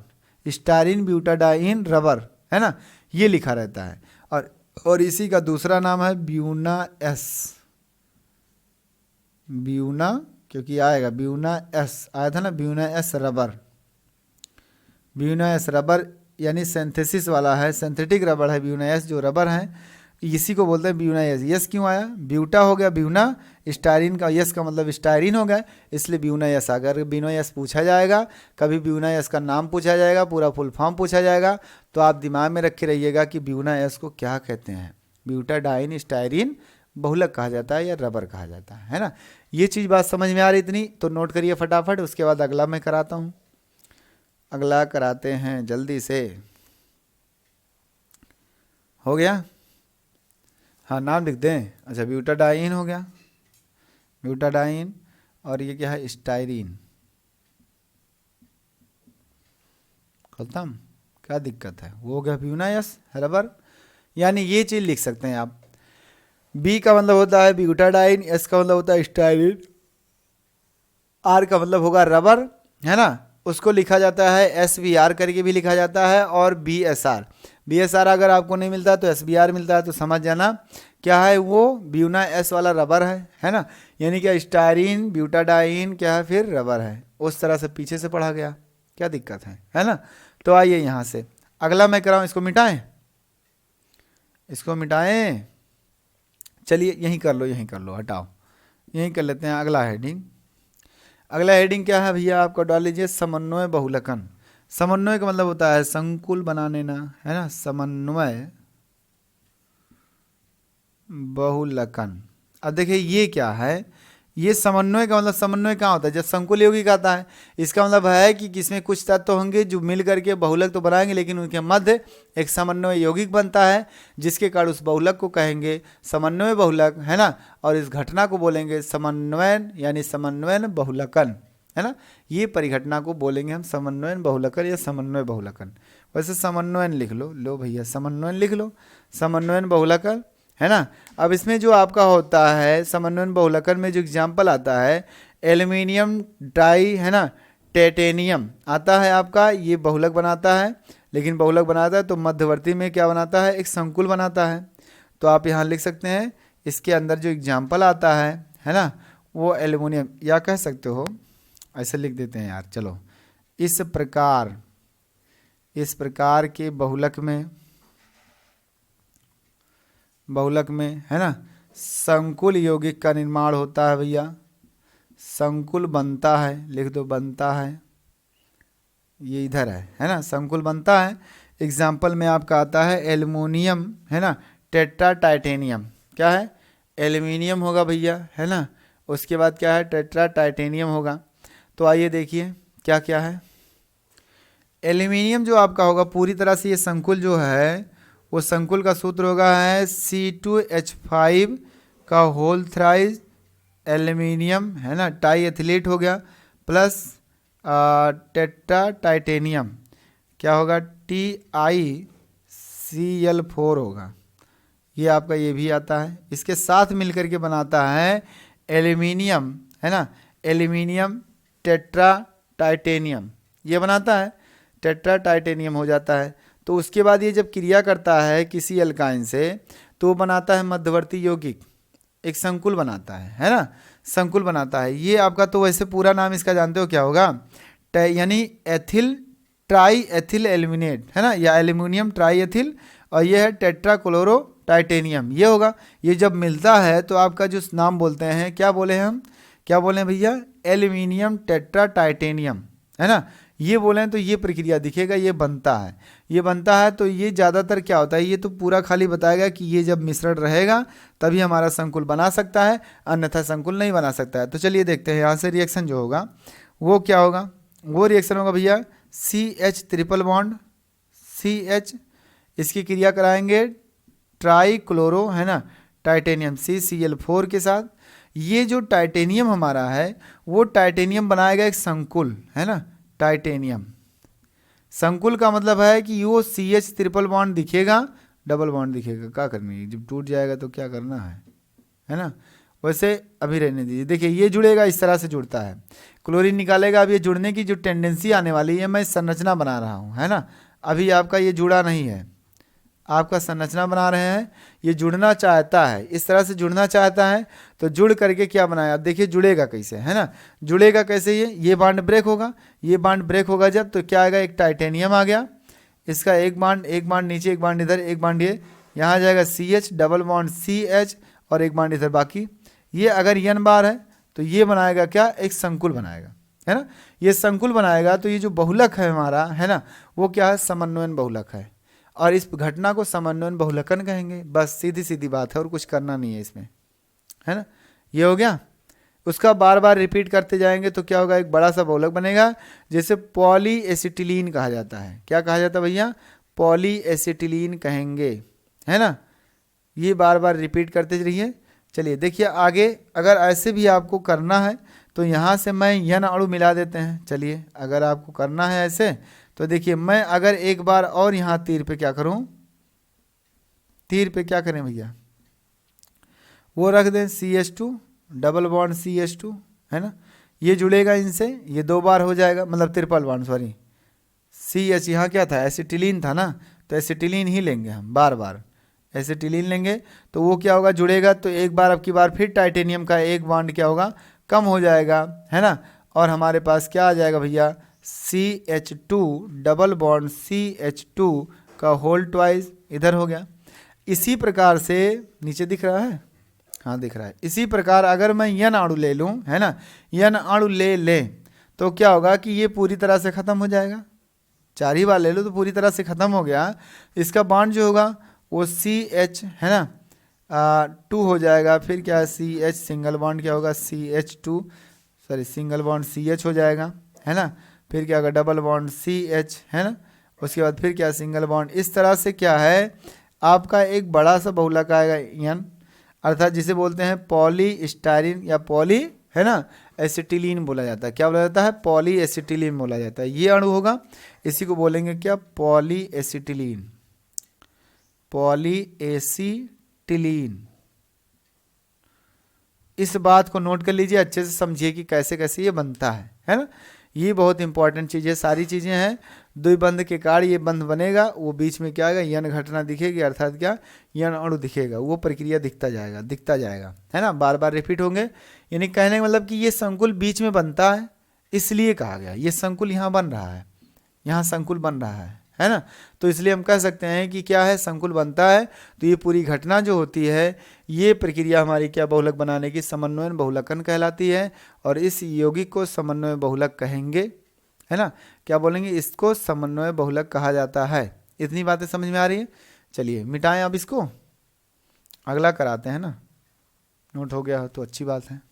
S1: स्टायरीन ब्यूटाडाइन रबर, है ना, ये लिखा रहता है। और इसी का दूसरा नाम है ब्यूना क्योंकि आएगा ब्यूना S आया था ना, Buena S rubber, Buena S rubber यानी सिंथेसिस वाला है, सिंथेटिक रबर है ब्यूना S जो रबर है, इसी को बोलते हैं ब्यूना S। यस क्यों आया, ब्यूटा हो गया ब्यूना, स्टायरीन का यस का मतलब स्टायरीन हो गया, इसलिए ब्यूना S। अगर ब्यूना S पूछा जाएगा, कभी ब्यूना S का नाम पूछा जाएगा, पूरा फुल फॉर्म पूछा जाएगा, तो आप दिमाग में रखे रहिएगा कि ब्यूना S को क्या कहते हैं, ब्यूटाडाइन स्टायरीन बहुलक कहा जाता है या रबर कहा जाता है ना। ये चीज़ बात समझ में आ रही इतनी, तो नोट करिए फटाफट, उसके बाद अगला मैं कराता हूँ, अगला कराते हैं जल्दी से। हो गया, हाँ नाम लिख दें। अच्छा ब्यूटाडाइन हो गया, ब्यूटाडाइन, और ये क्या है स्टायरीन, खत्म, क्या दिक्कत है, वो हो गया ब्यूना S रबर। यानी ये चीज़ लिख सकते हैं आप, B का मतलब होता है ब्यूटाडाइन, S का मतलब होता है स्टायरीन, R का मतलब होगा रबर, है ना। उसको लिखा जाता है SBR करके भी लिखा जाता है, और BSR अगर आपको नहीं मिलता तो SBR मिलता है, तो समझ जाना क्या है वो ब्यूना S वाला रबर है ना। यानी क्या स्टायरीन ब्यूटाडाइन क्या है फिर रबर है, उस तरह से पीछे से पढ़ा गया, क्या दिक्कत है ना। तो आइए यहाँ से अगला मैं कराऊँ, इसको मिटाएं, इसको मिटाएं, चलिए यहीं कर लो, हटाओ, यहीं कर लेते हैं। अगला हेडिंग क्या है भैया, आपको डाल लीजिए समन्वय बहुलकन। समन्वय का मतलब होता है संकुल बनाने ना, है ना, समन्वय बहुलकन। अब देखिए ये क्या है, ये समन्वय का मतलब, समन्वय कहाँ होता है, जब संकुल यौगिक आता है, इसका मतलब है कि किसमें कुछ तत्व होंगे जो मिल करके बहुलक तो बनाएंगे, लेकिन उनके मध्य एक समन्वय यौगिक बनता है, जिसके कारण उस बहुलक को कहेंगे समन्वय बहुलक, है ना। और इस घटना को बोलेंगे समन्वयन, यानी समन्वयन बहुलकन, है ना। ये परिघटना को बोलेंगे हम समन्वयन बहुलकन या समन्वय बहुलकन। वैसे समन्वयन लिख लो भैया, समन्वयन लिख लो, समन्वयन बहुलकन, है ना। अब इसमें जो आपका होता है समन्वयन बहुलकन में जो एग्जाम्पल आता है, एल्यूमिनियम डाई है ना टाइटेनियम आता है आपका, ये बहुलक बनाता है, लेकिन बहुलक बनाता है तो मध्यवर्ती में क्या बनाता है, एक संकुल बनाता है। तो आप यहाँ लिख सकते हैं इसके अंदर जो एग्जाम्पल आता है ना, वो एल्यूमिनियम, या कह सकते हो ऐसे लिख देते हैं यार, चलो इस प्रकार के बहुलक में है ना संकुल यौगिक का निर्माण होता है भैया, संकुल बनता है, लिख दो बनता है, ये इधर है ना, संकुल बनता है। एग्जाम्पल में आपका आता है एल्युमिनियम है ना टेट्रा टाइटेनियम, क्या है एल्यूमिनियम होगा भैया है ना, उसके बाद क्या है टेट्रा टाइटेनियम होगा। तो आइए देखिए क्या क्या है। एल्यूमिनियम जो आपका होगा पूरी तरह से ये संकुल जो है, वो संकुल का सूत्र होगा है C2H5 का होल थ्राइज एल्यूमिनियम है ना टाई एथिलेट हो गया, प्लस टेट्रा टाइटेनियम क्या होगा TiCl4 होगा, ये आपका ये भी आता है। इसके साथ मिलकर के बनाता है एल्यूमिनियम है ना, एल्यूमिनियम टेट्रा टाइटेनियम, ये बनाता है टेट्रा टाइटेनियम हो जाता है। तो उसके बाद ये जब क्रिया करता है किसी अल्काइन से तो बनाता है मध्यवर्ती यौगिक, एक संकुल बनाता है ना, संकुल बनाता है। ये आपका तो वैसे पूरा नाम इसका जानते हो क्या होगा, यानी एथिल ट्राई एथिल एल्यूमिनेट है ना, या एल्यूमिनियम ट्राई एथिल, और ये है टेट्रा क्लोरो टाइटेनियम, ये होगा। ये जब मिलता है तो आपका जो नाम बोलते हैं, क्या बोले हम, क्या बोले भैया एल्यूमिनियम टेट्रा टाइटेनियम है ना, ये बोले तो ये प्रक्रिया दिखेगा, ये बनता है, ये बनता है। तो ये ज़्यादातर क्या होता है, ये तो पूरा खाली बताएगा कि ये जब मिश्रण रहेगा तभी हमारा संकुल बना सकता है, अन्यथा संकुल नहीं बना सकता है। तो चलिए देखते हैं यहाँ से रिएक्शन जो होगा वो क्या होगा। वो रिएक्शन होगा भैया CH ट्रिपल बॉन्ड CH, इसकी क्रिया कराएंगे ट्राई क्लोरो है ना टाइटेनियम CCl4 के साथ। ये जो टाइटेनियम हमारा है वो टाइटेनियम बनाएगा एक संकुल है ना, टाइटेनियम संकुल का मतलब है कि वो CH ट्रिपल बॉन्ड दिखेगा, डबल बॉन्ड दिखेगा, क्या करनी है, जब टूट जाएगा तो क्या करना है ना। वैसे अभी रहने दीजिए, देखिए ये जुड़ेगा, इस तरह से जुड़ता है, क्लोरीन निकालेगा। अब ये जुड़ने की जो टेंडेंसी आने वाली है, मैं संरचना बना रहा हूँ है ना, अभी आपका ये जुड़ा नहीं है, आपका संरचना बना रहे हैं। ये जुड़ना चाहता है, इस तरह से जुड़ना चाहता है, तो जुड़ करके क्या बनाया, अब देखिए जुड़ेगा कैसे है ना, जुड़ेगा कैसे, ये बांड ब्रेक होगा, ये बांड ब्रेक होगा जब, तो क्या आएगा एक टाइटेनियम आ गया, इसका एक बांड नीचे, एक बांड इधर, एक बांड ये यहाँ जाएगा CH डबल बॉन्ड CH और एक बांड इधर बाकी। ये अगर N बार है तो ये बनाएगा क्या, एक संकुल बनाएगा है ना, ये संकुल बनाएगा। तो ये जो बहुलक है हमारा है ना, वो क्या है समन्वयन बहुलक है, और इस घटना को समन्वयन बहुलकन कहेंगे। बस सीधी सीधी बात है, और कुछ करना नहीं है इसमें है ना। ये हो गया, उसका बार बार रिपीट करते जाएंगे तो क्या होगा, एक बड़ा सा बहुलक बनेगा, जैसे पॉली एसिटिलीन कहा जाता है। क्या कहा जाता है भैया, पॉली एसिटिलीन कहेंगे है ना। ये बार बार रिपीट करते रहिए। चलिए देखिए आगे, अगर ऐसे भी आपको करना है तो यहाँ से मैं N अणु मिला देते हैं। चलिए अगर आपको करना है ऐसे तो देखिए, मैं अगर एक बार और यहाँ तीर पे क्या करूँ, तीर पे क्या करें भैया, वो रख दें CH2 डबल बॉन्ड CH2 है ना, ये जुड़ेगा इनसे, ये 2 बार हो जाएगा, मतलब ट्रिपल बॉन्ड सॉरी, CH यहाँ क्या था एसिटिलीन था ना, तो एसिटिलीन ही लेंगे हम, बार बार एसिटिलीन लेंगे तो वो क्या होगा जुड़ेगा, तो एक बार अब की बार फिर टाइटेनियम का एक बॉन्ड क्या होगा कम हो जाएगा है ना, और हमारे पास क्या आ जाएगा भैया CH2 डबल बॉन्ड CH2 का होल ट्वाइस इधर हो गया। इसी प्रकार से नीचे दिख रहा है, हाँ दिख रहा है। इसी प्रकार अगर मैं N अणु ले लूँ है ना, N अणु ले लें तो क्या होगा कि ये पूरी तरह से ख़त्म हो जाएगा, 4 ही बार ले लो तो पूरी तरह से ख़त्म हो गया। इसका बॉन्ड जो होगा वो CH है ना 2 हो जाएगा, फिर क्या है CH सिंगल बॉन्ड क्या होगा CH2 sorry single bond CH हो जाएगा है ना, फिर क्या होगा डबल बॉन्ड CH है ना, उसके बाद फिर क्या सिंगल बॉन्ड। इस तरह से क्या है आपका एक बड़ा सा बहुलक आएगा N, अर्थात जिसे बोलते हैं पॉली स्टाइरिन या पॉली है ना एसिटिलीन बोला जाता है। क्या बोला जाता है, पॉली एसिटिलीन बोला जाता है। ये अणु होगा, इसी को बोलेंगे क्या पॉली एसिटिलीन, पॉली एसिटिलीन इस बात को नोट कर लीजिए, अच्छे से समझिए कि कैसे कैसे ये बनता है ना। ये बहुत इंपॉर्टेंट चीज़ है, सारी चीज़ें हैं। द्विबंध के कार्य ये बंध बनेगा, वो बीच में क्या आएगा, यन घटना दिखेगी, अर्थात क्या, यन अणु दिखेगा, वो प्रक्रिया दिखता जाएगा, है ना, बार बार रिपीट होंगे। यानी कहने का मतलब कि ये संकुल बीच में बनता है, इसलिए कहा गया ये संकुल यहाँ बन रहा है, यहाँ संकुल बन रहा है ना। तो इसलिए हम कह सकते हैं कि क्या है, संकुल बनता है। तो ये पूरी घटना जो होती है, ये प्रक्रिया हमारी क्या, बहुलक बनाने की समन्वयन बहुलकन कहलाती है। और इस यौगिक को समन्वय बहुलक कहेंगे, है ना, क्या बोलेंगे, इसको समन्वय बहुलक कहा जाता है। इतनी बातें समझ में आ रही है। चलिए मिटाएं अब इसको, अगला कराते हैं ना, नोट हो गया तो अच्छी बात है।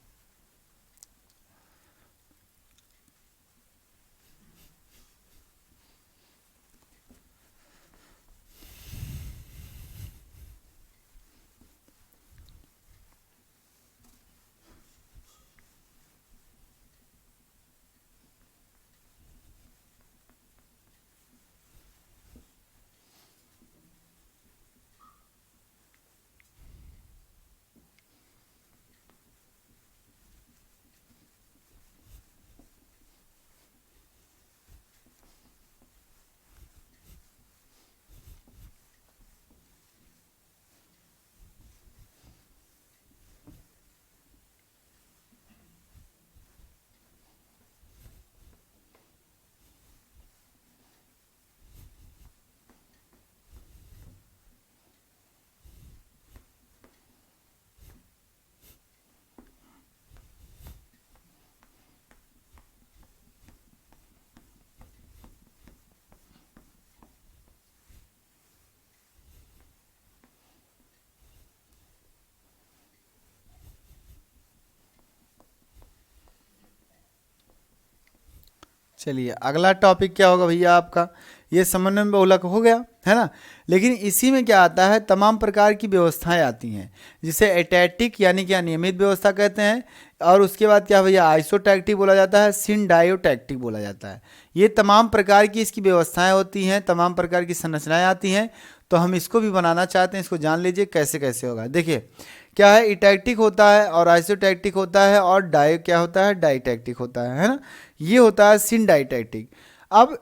S1: चलिए अगला टॉपिक क्या होगा भैया आपका, ये समन्वय बहुलक हो गया, है ना। लेकिन इसी में क्या आता है, तमाम प्रकार की व्यवस्थाएं आती हैं, जिसे एटैटिक यानी कि अनियमित व्यवस्था कहते हैं। और उसके बाद क्या भैया, आइसोटैक्टिक बोला जाता है, सिंडायोटैक्टिक बोला जाता है। ये तमाम प्रकार की इसकी व्यवस्थाएं होती हैं, तमाम प्रकार की संरचनाएं आती हैं। तो हम इसको भी बनाना चाहते हैं, इसको जान लीजिए कैसे कैसे होगा। देखिए क्या है, इटैक्टिक होता है और आइसोटैक्टिक होता है, और क्या होता है, डाइटैक्टिक होता है ना। ये होता है सिंडाइटैक्टिक। अब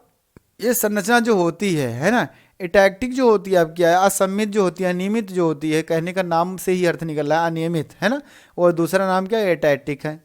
S1: ये संरचना जो होती है ना, इटैक्टिक जो होती है, अब क्या है, असममित जो होती है, अनियमित जो होती है, कहने का नाम से ही अर्थ निकल रहा है अनियमित, है ना। और दूसरा नाम क्या है, एटैक्टिक है।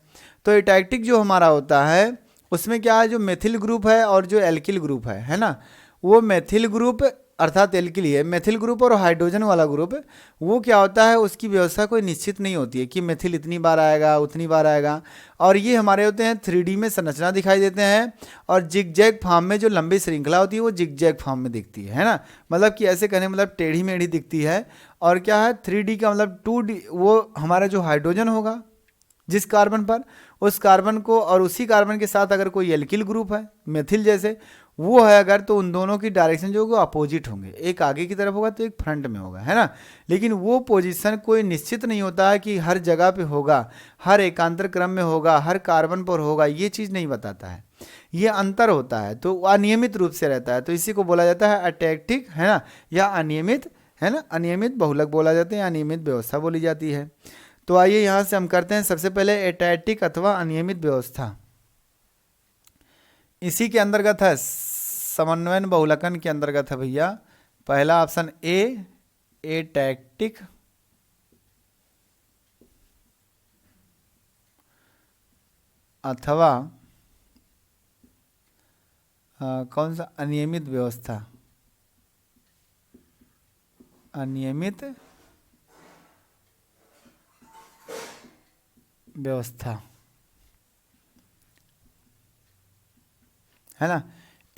S1: तो एटैक्टिक जो हमारा होता है, उसमें क्या है, जो मेथिल ग्रुप है और जो एल्किल ग्रुप है ना, वो मेथिल ग्रुप अर्थात एल्किल है, मेथिल ग्रुप और हाइड्रोजन वाला ग्रुप, वो क्या होता है, उसकी व्यवस्था कोई निश्चित नहीं होती है कि मेथिल इतनी बार आएगा उतनी बार आएगा। और ये हमारे होते हैं 3D में संरचना दिखाई देते हैं, और जिगजैग फॉर्म में जो लंबी श्रृंखला होती है वो जिगजैग फॉर्म में दिखती है ना। मतलब कि ऐसे कहने मतलब टेढ़ी मेढ़ी दिखती है। और क्या है, 3D का मतलब 2D, वो हमारा जो हाइड्रोजन होगा जिस कार्बन पर, उस कार्बन को और उसी कार्बन के साथ अगर कोई एल्किल ग्रुप है मेथिल जैसे, वो है अगर, तो उन दोनों की डायरेक्शन जो होगा अपोजिट होंगे, एक आगे की तरफ होगा तो एक फ्रंट में होगा, है ना। लेकिन वो पोजीशन कोई निश्चित नहीं होता है कि हर जगह पे होगा, हर एकांतर क्रम में होगा, हर कार्बन पर होगा, ये चीज़ नहीं बताता है, ये अंतर होता है। तो अनियमित रूप से रहता है, तो इसी को बोला जाता है अटैक्टिक, है ना, या अनियमित, है ना, अनियमित बहुलक बोला जाता है, अनियमित व्यवस्था बोली जाती है। तो आइए यहाँ से हम करते हैं सबसे पहले एटैटिक अथवा अनियमित व्यवस्था। इसी के अंतर्गत है, समन्वयन बहुलकन के अंतर्गत है भैया। पहला ऑप्शन ए, एटैक्टिक अथवा कौन सा, अनियमित व्यवस्था, अनियमित व्यवस्था, है ना।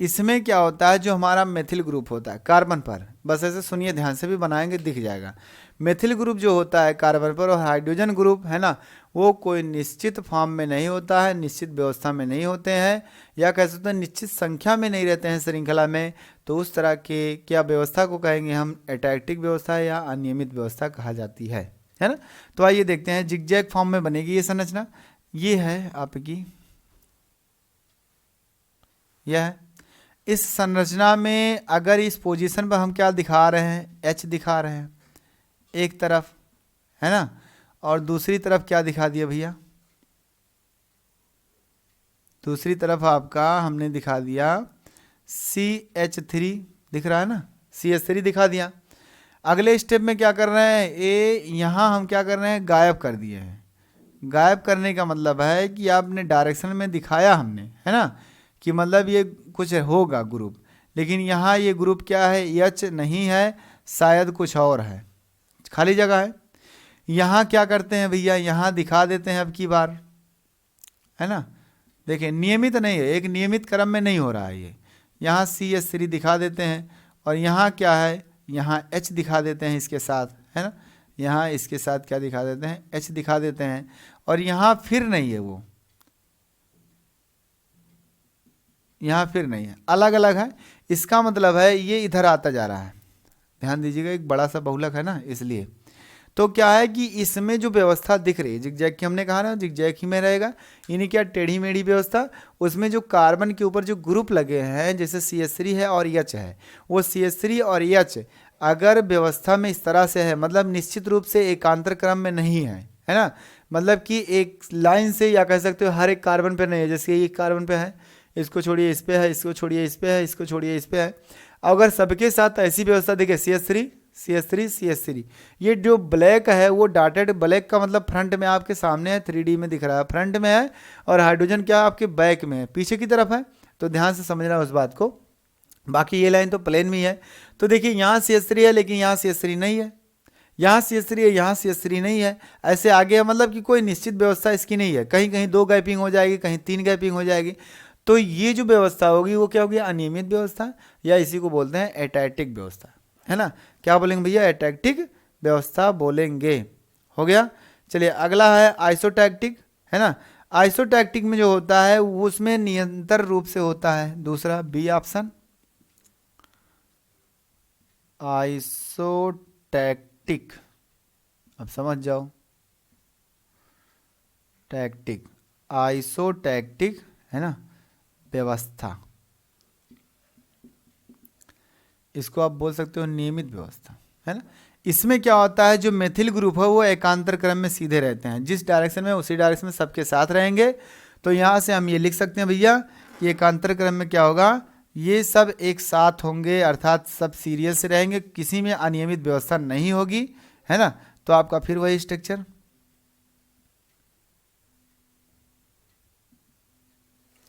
S1: इसमें क्या होता है, जो हमारा मेथिल ग्रुप होता है कार्बन पर, बस ऐसे सुनिए ध्यान से भी बनाएंगे दिख जाएगा। मेथिल ग्रुप जो होता है कार्बन पर, और हाइड्रोजन ग्रुप, है ना, वो कोई निश्चित फॉर्म में नहीं होता है, निश्चित व्यवस्था में नहीं होते हैं, या कह सकते हैं निश्चित संख्या में नहीं रहते हैं श्रृंखला में। तो उस तरह के क्या व्यवस्था को कहेंगे हम, एटैक्टिक व्यवस्था या अनियमित व्यवस्था कहा जाती है ना। तो आइए देखते हैं, जिगजैग फॉर्म में बनेगी ये संरचना। ये है आपकी, यह है। इस संरचना में अगर इस पोजीशन पर हम क्या दिखा रहे हैं, एच दिखा रहे हैं एक तरफ, है ना, और दूसरी तरफ क्या दिखा दिया भैया, दूसरी तरफ आपका हमने दिखा दिया CH3 दिख रहा है ना, CH3 दिखा दिया। अगले स्टेप में क्या कर रहे हैं, ए यहाँ हम क्या कर रहे हैं, गायब कर दिए हैं। गायब करने का मतलब है कि आपने डायरेक्शन में दिखाया हमने, है ना, कि मतलब ये कुछ होगा ग्रुप, लेकिन यहाँ ये ग्रुप क्या है, एच नहीं है, शायद कुछ और है, खाली जगह है। यहाँ क्या करते हैं भैया, यहाँ दिखा देते हैं अब की बार, है ना। देखिए नियमित नहीं है, एक नियमित क्रम में नहीं हो रहा है ये। यहाँ CH3 दिखा देते हैं और यहाँ क्या है, यहाँ H दिखा देते हैं इसके साथ, है ना। यहाँ इसके साथ क्या दिखा देते हैं, H दिखा देते हैं। और यहाँ फिर नहीं है वो, यहाँ फिर नहीं है, अलग अलग है। इसका मतलब है ये इधर आता जा रहा है, ध्यान दीजिएगा, एक बड़ा सा बहुलक है ना, इसलिए। तो क्या है कि इसमें जो व्यवस्था दिख रही है जिगजैग की, हमने कहा ना जिगजैग ही में रहेगा, यानी क्या टेढ़ी मेढ़ी व्यवस्था। उसमें जो कार्बन के ऊपर जो ग्रुप लगे हैं, जैसे CH3 है और H है, वो CH3 और H अगर व्यवस्था में इस तरह से है, मतलब निश्चित रूप से एकांतर क्रम में नहीं है ना, मतलब कि एक लाइन से, या कह सकते हो हर एक कार्बन पे नहीं है। जैसे ये कार्बन पे है, इसको छोड़िए इस पे है, इसको छोड़िए इस पे है, इसको छोड़िए इस पे है। अगर सबके साथ ऐसी व्यवस्था देखिए, CH3 CH3 CH3, ये जो ब्लैक है वो डॉटेड ब्लैक का मतलब फ्रंट में आपके सामने है, 3D में दिख रहा है, फ्रंट में है। और हाइड्रोजन क्या आपके बैक में है, पीछे की तरफ है। तो ध्यान से समझना उस बात को। बाकी ये लाइन तो प्लेन में है। तो देखिए यहाँ CH3 है, लेकिन यहाँ CH3 नहीं है, यहाँ CH3 है, यहाँ CH3 नहीं है, ऐसे आगे है। मतलब कि कोई निश्चित व्यवस्था इसकी नहीं है, कहीं कहीं 2 गैपिंग हो जाएगी, कहीं 3 गैपिंग हो जाएगी। तो ये जो व्यवस्था होगी वो क्या होगी, अनियमित व्यवस्था, या इसी को बोलते हैं एटैटिक व्यवस्था, है ना। क्या बोलेंगे भैया, एटैक्टिक व्यवस्था बोलेंगे। हो गया। चलिए अगला है आइसोटैक्टिक, है ना। आइसोटैक्टिक में जो होता है वो उसमें निरंतर रूप से होता है, दूसरा बी ऑप्शन। आइसोटैक्टिक, अब समझ जाओ, टैक्टिक, आइसोटैक्टिक, है ना, व्यवस्था। इसको आप बोल सकते हो नियमित व्यवस्था, है ना। इसमें क्या होता है, जो मेथिल ग्रुप है वो एकांतर क्रम में सीधे रहते हैं, जिस डायरेक्शन में उसी डायरेक्शन में सबके साथ रहेंगे। तो यहाँ से हम ये लिख सकते हैं भैया कि एकांतर क्रम में क्या होगा, ये सब एक साथ होंगे, अर्थात सब सीरियल से रहेंगे, किसी में अनियमित व्यवस्था नहीं होगी, है ना। तो आपका फिर वही स्ट्रक्चर,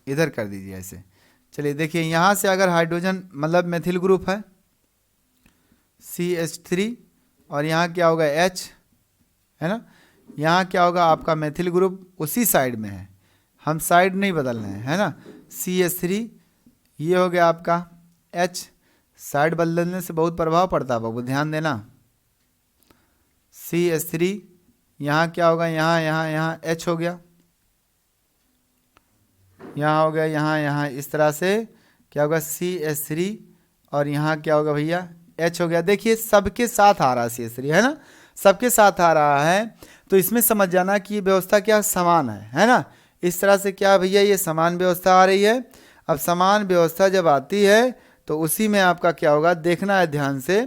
S1: इधर कर दीजिए ऐसे। चलिए देखिए यहाँ से अगर हाइड्रोजन मतलब मेथिल ग्रुप है CH3, और यहाँ क्या होगा H, है ना। यहाँ क्या होगा आपका मेथिल ग्रुप उसी साइड में है, हम साइड नहीं बदल रहे हैं, है ना। CH3, ये हो गया आपका H, साइड बदलने से बहुत प्रभाव पड़ता है बाबू, ध्यान देना। CH3, यहाँ क्या होगा, यहाँ H हो गया, यहाँ हो गया, यहाँ इस तरह से क्या होगा CH3, और यहाँ क्या होगा भैया H हो गया। देखिए सबके साथ आ रहा है CH3, है ना, सबके साथ आ रहा है। तो इसमें समझ जाना कि ये व्यवस्था क्या समान है ना। इस तरह से क्या भैया ये समान व्यवस्था आ रही है। अब समान व्यवस्था जब आती है तो उसी में आपका क्या होगा, देखना है ध्यान से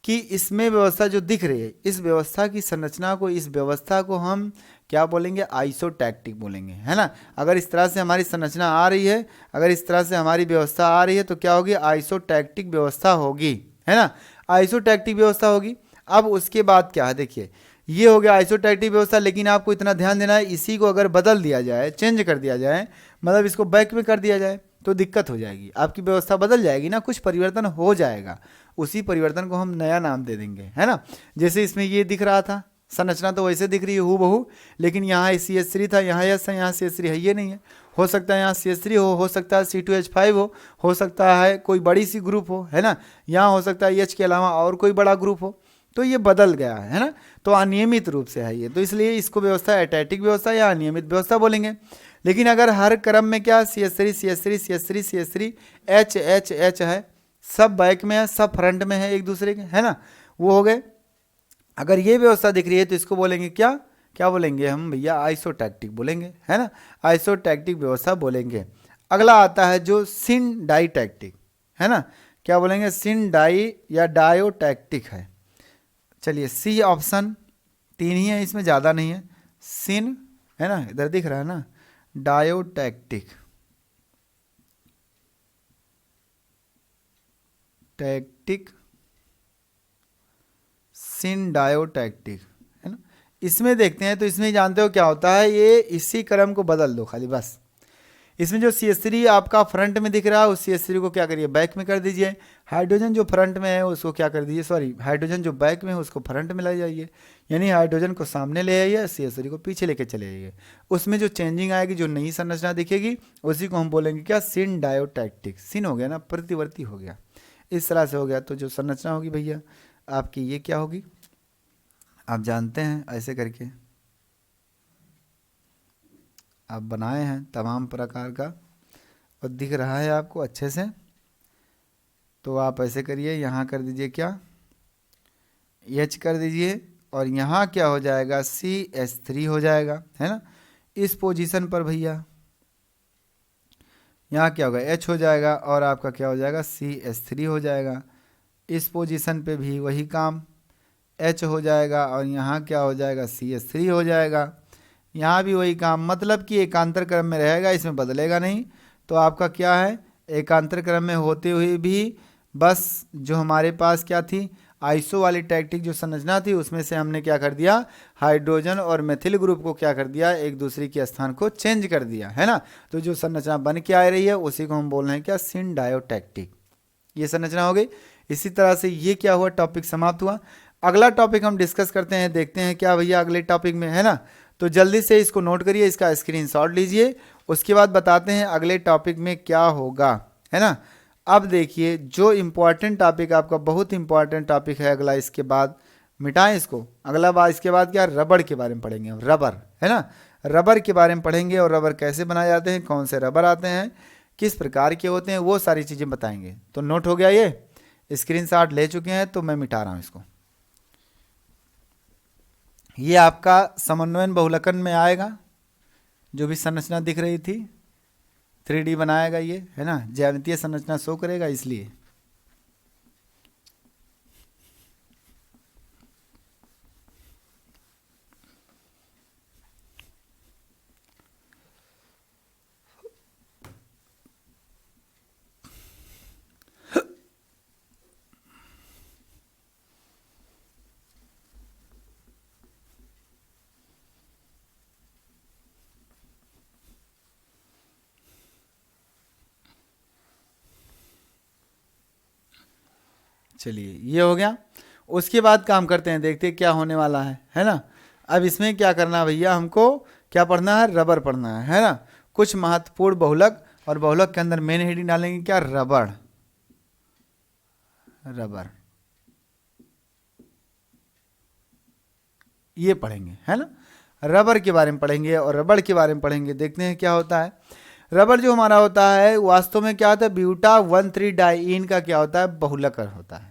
S1: कि इसमें व्यवस्था जो दिख रही है, इस व्यवस्था की संरचना को, इस व्यवस्था को हम क्या बोलेंगे, आइसोटैक्टिक बोलेंगे, है ना। अगर इस तरह से हमारी संरचना आ रही है, अगर इस तरह से हमारी व्यवस्था आ रही है तो क्या होगी, आइसोटैक्टिक व्यवस्था होगी, है ना, आइसोटैक्टिक व्यवस्था होगी। अब उसके बाद क्या है, देखिए ये हो गया आइसोटैक्टिक व्यवस्था। लेकिन आपको इतना ध्यान देना है, इसी को अगर बदल दिया जाए, चेंज कर दिया जाए, मतलब इसको बैक में कर दिया जाए तो दिक्कत हो जाएगी, आपकी व्यवस्था बदल जाएगी ना, कुछ परिवर्तन हो जाएगा। उसी परिवर्तन को हम नया नाम दे देंगे, है ना। जैसे इसमें ये दिख रहा था, संरचना तो वैसे दिख रही है हूबहू, लेकिन यहाँ CH3 था, यहाँ H है, यहाँ CH3 है, ये नहीं है। हो सकता है यहाँ CH3 हो सकता है C2H5 हो सकता है कोई बड़ी सी ग्रुप हो, है ना। यहाँ हो सकता है H के अलावा और कोई बड़ा ग्रुप हो, तो ये बदल गया है ना। तो अनियमित रूप से है ये, तो इसलिए इसको व्यवस्था एटैटिक व्यवस्था या अनियमित व्यवस्था बोलेंगे। लेकिन अगर हर क्रम में क्या CH3 CH3 CH3 CH3 H H H है, सब बैक में है, सब फ्रंट में है एक दूसरे के, है ना, वो हो गए। अगर ये व्यवस्था दिख रही है तो इसको बोलेंगे क्या, क्या बोलेंगे हम भैया, आइसोटैक्टिक बोलेंगे, है ना, आइसोटैक्टिक व्यवस्था बोलेंगे। अगला आता है जो सिन डाइटैक्टिक, है ना, क्या बोलेंगे, सिन डाई या डायोटैक्टिक है। चलिए C ऑप्शन, 3 ही है, इसमें ज़्यादा नहीं है। सिन है ना, इधर दिख रहा है ना, डायोटैक्टिक, टैक्टिक, सिन डायोटैक्टिक है ना। इसमें देखते हैं तो इसमें जानते हो क्या होता है, ये इसी क्रम को बदल दो खाली बस। इसमें जो CH3 आपका फ्रंट में दिख रहा है उस CH3 को क्या करिए बैक में कर दीजिए। हाइड्रोजन जो फ्रंट में है उसको क्या कर दीजिए, सॉरी हाइड्रोजन जो बैक में है उसको फ्रंट में ले जाइए, यानी हाइड्रोजन को सामने ले आइए, CH3 को पीछे लेके चले आइए। उसमें जो चेंजिंग आएगी, जो नई संरचना दिखेगी, उसी को हम बोलेंगे क्या, सिन डायोटैक्टिक। सिन हो गया ना, प्रतिवर्ती हो गया, इस तरह से हो गया। तो जो संरचना होगी भैया आपकी ये क्या होगी, आप जानते हैं, ऐसे करके आप बनाए हैं तमाम प्रकार का और दिख रहा है आपको अच्छे से। तो आप ऐसे करिए, यहाँ कर दीजिए क्या, H कर दीजिए, और यहाँ क्या हो जाएगा, CH3 हो जाएगा, है ना। इस पोजीशन पर भैया यहाँ क्या होगा, H हो जाएगा, और आपका क्या हो जाएगा, CH3 हो जाएगा। इस पोजीशन पे भी वही काम, H हो जाएगा, और यहाँ क्या हो जाएगा, CH3 हो जाएगा। यहाँ भी वही काम, मतलब कि एकांतर क्रम में रहेगा, इसमें बदलेगा नहीं। तो आपका क्या है, एकांतर क्रम में होते हुए भी बस जो हमारे पास क्या थी, आइसो वाली टैक्टिक जो संरचना थी, उसमें से हमने क्या कर दिया, हाइड्रोजन और मेथिल ग्रुप को क्या कर दिया, एक दूसरे के स्थान को चेंज कर दिया, है ना। तो जो संरचना बन के आ रही है उसी को हम बोल रहे हैं क्या, सिन डायोटैक्टिक, ये संरचना हो गई। इसी तरह से ये क्या हुआ, टॉपिक समाप्त हुआ। अगला टॉपिक हम डिस्कस करते हैं, देखते हैं क्या भैया अगले टॉपिक में, है ना। तो जल्दी से इसको नोट करिए, इसका स्क्रीनशॉट लीजिए, उसके बाद बताते हैं अगले टॉपिक में क्या होगा, है ना। अब देखिए जो इम्पोर्टेंट टॉपिक आपका, बहुत इंपॉर्टेंट टॉपिक है अगला, इसके बाद मिटाएं इसको, अगला बार इसके बाद क्या, रबड़ के बारे में पढ़ेंगे, रबर, है ना। रबर के बारे में पढ़ेंगे, और रबर कैसे बनाए जाते हैं, कौन से रबर आते हैं, किस प्रकार के होते हैं, वो सारी चीज़ें बताएंगे। तो नोट हो गया, ये स्क्रीनशॉट ले चुके हैं, तो मैं मिटा रहा हूँ इसको। ये आपका समन्वयन बहुलकन में आएगा, जो भी संरचना दिख रही थी 3D बनाएगा ये, है ना, ज्यामितीय संरचना शो करेगा, इसलिए चलिए ये हो गया। उसके बाद काम करते हैं, देखते हैं क्या होने वाला है ना। अब इसमें क्या करना है भैया, हमको क्या पढ़ना है, रबर पढ़ना है ना। कुछ महत्वपूर्ण बहुलक, और बहुलक के अंदर मेन हेडिंग डालेंगे क्या, रबड़, रबर, ये पढ़ेंगे, है ना। रबर के बारे में पढ़ेंगे और रबड़ के बारे में पढ़ेंगे। देखते हैं क्या होता है। रबर जो हमारा होता है वास्तव में क्या होता है, ब्यूटा 1,3 डाइईन का क्या होता है, बहुलक होता है।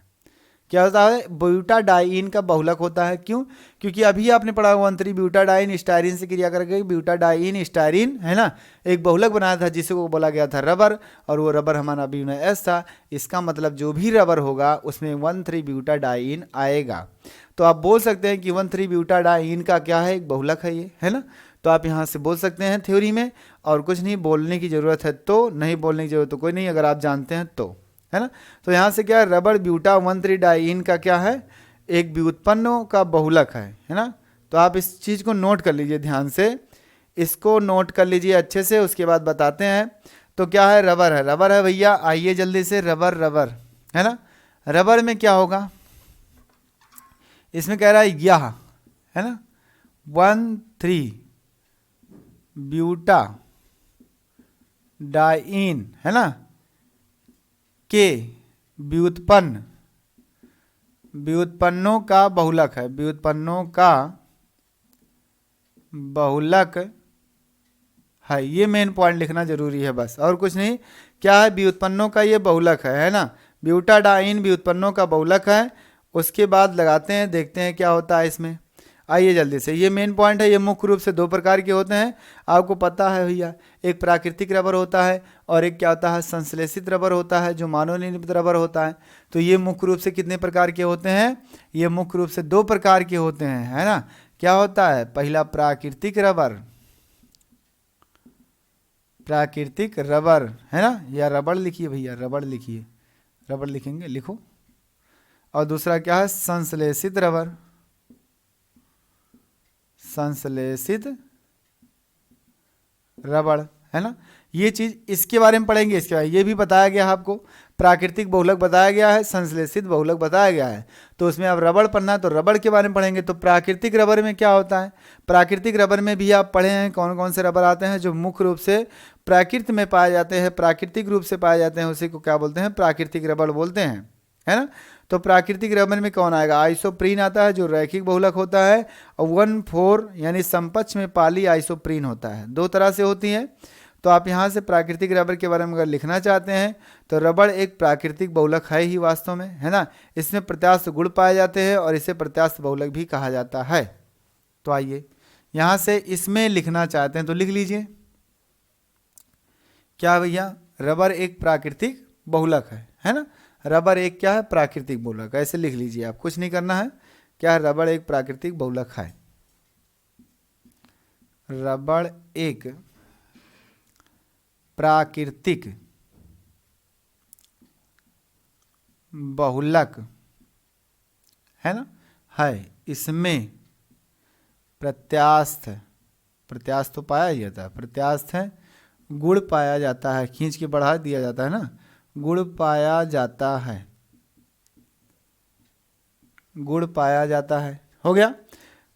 S1: क्या होता है, ब्यूटा डाइईन का बहुलक होता है। क्यों, क्योंकि अभी आपने पढ़ा 1,3 ब्यूटा डाइन स्टायरीन से क्रिया करके ब्यूटा डाइईन स्टायरीन, है ना, एक बहुलक बनाया था जिसको बोला गया था रबर, और वो रबर हमारा BuS था। इसका मतलब जो भी रबर होगा उसमें 1,3 ब्यूटा डाइईन आएगा। तो आप बोल सकते हैं कि 1,3 ब्यूटा डाइईन का क्या है, एक बहुलक है ये, है ना। तो आप यहाँ से बोल सकते हैं थ्योरी में, और कुछ नहीं बोलने की ज़रूरत है तो, नहीं बोलने की ज़रूरत तो कोई नहीं, अगर आप जानते हैं तो, है ना। तो यहाँ से क्या है, रबर ब्यूटा 1,3 डाइईन का क्या है, एक व्युत्पन्नों का बहुलक है ना। तो आप इस चीज़ को नोट कर लीजिए ध्यान से, इसको नोट कर लीजिए अच्छे से, उसके बाद बताते हैं। तो क्या है, रबर है, रबर है भैया, आइए जल्दी से, रबर, रबर है ना। रबर में क्या होगा, इसमें कह रहा है यह, है ना, 1,3 ब्यूटा डाइईन, है ना, के व्युत्पन्न, व्युत्पन्नों का बहुलक है, व्युत्पन्नों का बहुलक है। ये मेन पॉइंट लिखना जरूरी है बस, और कुछ नहीं। क्या है, व्युत्पन्नों का ये बहुलक है ना, ब्यूटाडाइन व्युत्पन्नों का बहुलक है। उसके बाद लगाते हैं, देखते हैं क्या होता है इसमें। आइए जल्दी से, ये मेन पॉइंट है। ये मुख्य रूप से 2 प्रकार के होते हैं, आपको पता है भैया, एक प्राकृतिक रबर होता है, और एक क्या होता है, संश्लेषित रबर होता है, जो मानव निर्मित रबर होता है। तो ये मुख्य रूप से कितने प्रकार के होते हैं, ये मुख्य रूप से 2 प्रकार के होते हैं, है ना। क्या होता है? पहला प्राकृतिक रबर, प्राकृतिक रबर है ना, या रबड़ लिखिए भैया, रबड़ लिखिए, रबड़ लिखेंगे, लिखो। और दूसरा क्या है? संश्लेषित रबर, संश्लेषित रबड़ है ना। ये चीज इसके बारे में पढ़ेंगे। इसके बाद ये भी बताया गया है आपको, प्राकृतिक बहुलक बताया गया है, संश्लेषित बहुलक बताया गया है। तो उसमें अब रबड़ पढ़ना है तो रबड़ के बारे में पढ़ेंगे। तो प्राकृतिक रबर में क्या होता है? प्राकृतिक रबर में भी आप पढ़े हैं कौन कौन से रबर आते हैं जो मुख्य रूप से प्राकृत में पाए जाते हैं, प्राकृतिक रूप से पाए जाते हैं, उसी को क्या बोलते हैं? प्राकृतिक रबर बोलते हैं, है ना। तो प्राकृतिक रबर में कौन आएगा? आइसोप्रीन आता है जो रैखिक बहुलक होता है, और 1,4 यानी समपक्ष में पॉली आइसोप्रीन होता है। दो तरह से होती है। तो आप यहाँ से प्राकृतिक रबर के बारे में अगर लिखना चाहते हैं तो रबड़ एक प्राकृतिक बहुलक है ही वास्तव में, है ना। इसमें प्रत्यास्थ गुण पाए जाते हैं और इसे प्रत्यास्थ बहुलक भी कहा जाता है। तो आइए यहाँ से इसमें लिखना चाहते हैं तो लिख लीजिए, क्या भैया? रबर एक प्राकृतिक बहुलक है ना। रबर एक क्या है? प्राकृतिक बहुलक। ऐसे लिख लीजिए, आप कुछ नहीं करना है। क्या है? रबर एक प्राकृतिक बहुलक है। रबर एक प्राकृतिक बहुलक है ना, है। इसमें प्रत्यास्थ, प्रत्यास्थ तो पाया ही जाता है, प्रत्यास्थ है गुण पाया जाता है, खींच के बढ़ा दिया जाता है ना, गुण पाया जाता है, गुण पाया जाता है। हो गया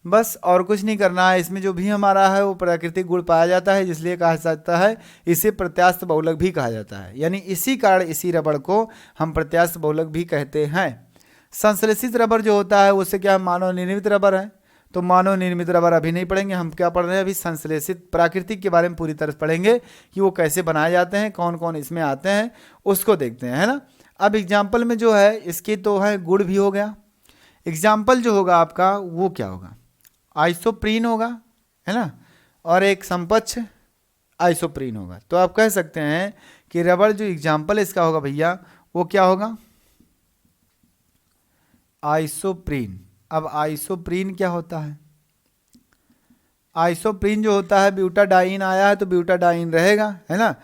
S1: बस, और कुछ नहीं करना है। इसमें जो भी हमारा है वो प्राकृतिक गुण पाया जाता है, इसलिए कहा जाता है इसे प्रत्यास्थ बहुलक भी कहा जाता है। यानी इसी कारण इसी रबड़ को हम प्रत्यास्थ बहुलक भी कहते हैं। संश्लेषित रबर जो होता है उससे क्या मानव निर्मित रबर है। तो मानव निर्मित रबर अभी नहीं पढ़ेंगे, हम क्या पढ़ रहे हैं अभी? संश्लेषित प्राकृतिक के बारे में पूरी तरह पढ़ेंगे कि वो कैसे बनाए जाते हैं, कौन कौन इसमें आते हैं, उसको देखते हैं, है ना। अब एग्जाम्पल में जो है इसकी तो है गुण भी हो गया। एग्जाम्पल जो होगा आपका वो क्या होगा? आइसोप्रीन होगा, है ना, और एक समपक्ष आइसोप्रीन होगा। तो आप कह सकते हैं कि रबड़ जो एग्जाम्पल इसका होगा भैया वो क्या होगा? आइसोप्रीन। अब आइसोप्रीन क्या होता है? आइसोप्रीन जो होता है, ब्यूटाडाइन आया है तो ब्यूटाडाइन रहेगा, है ना।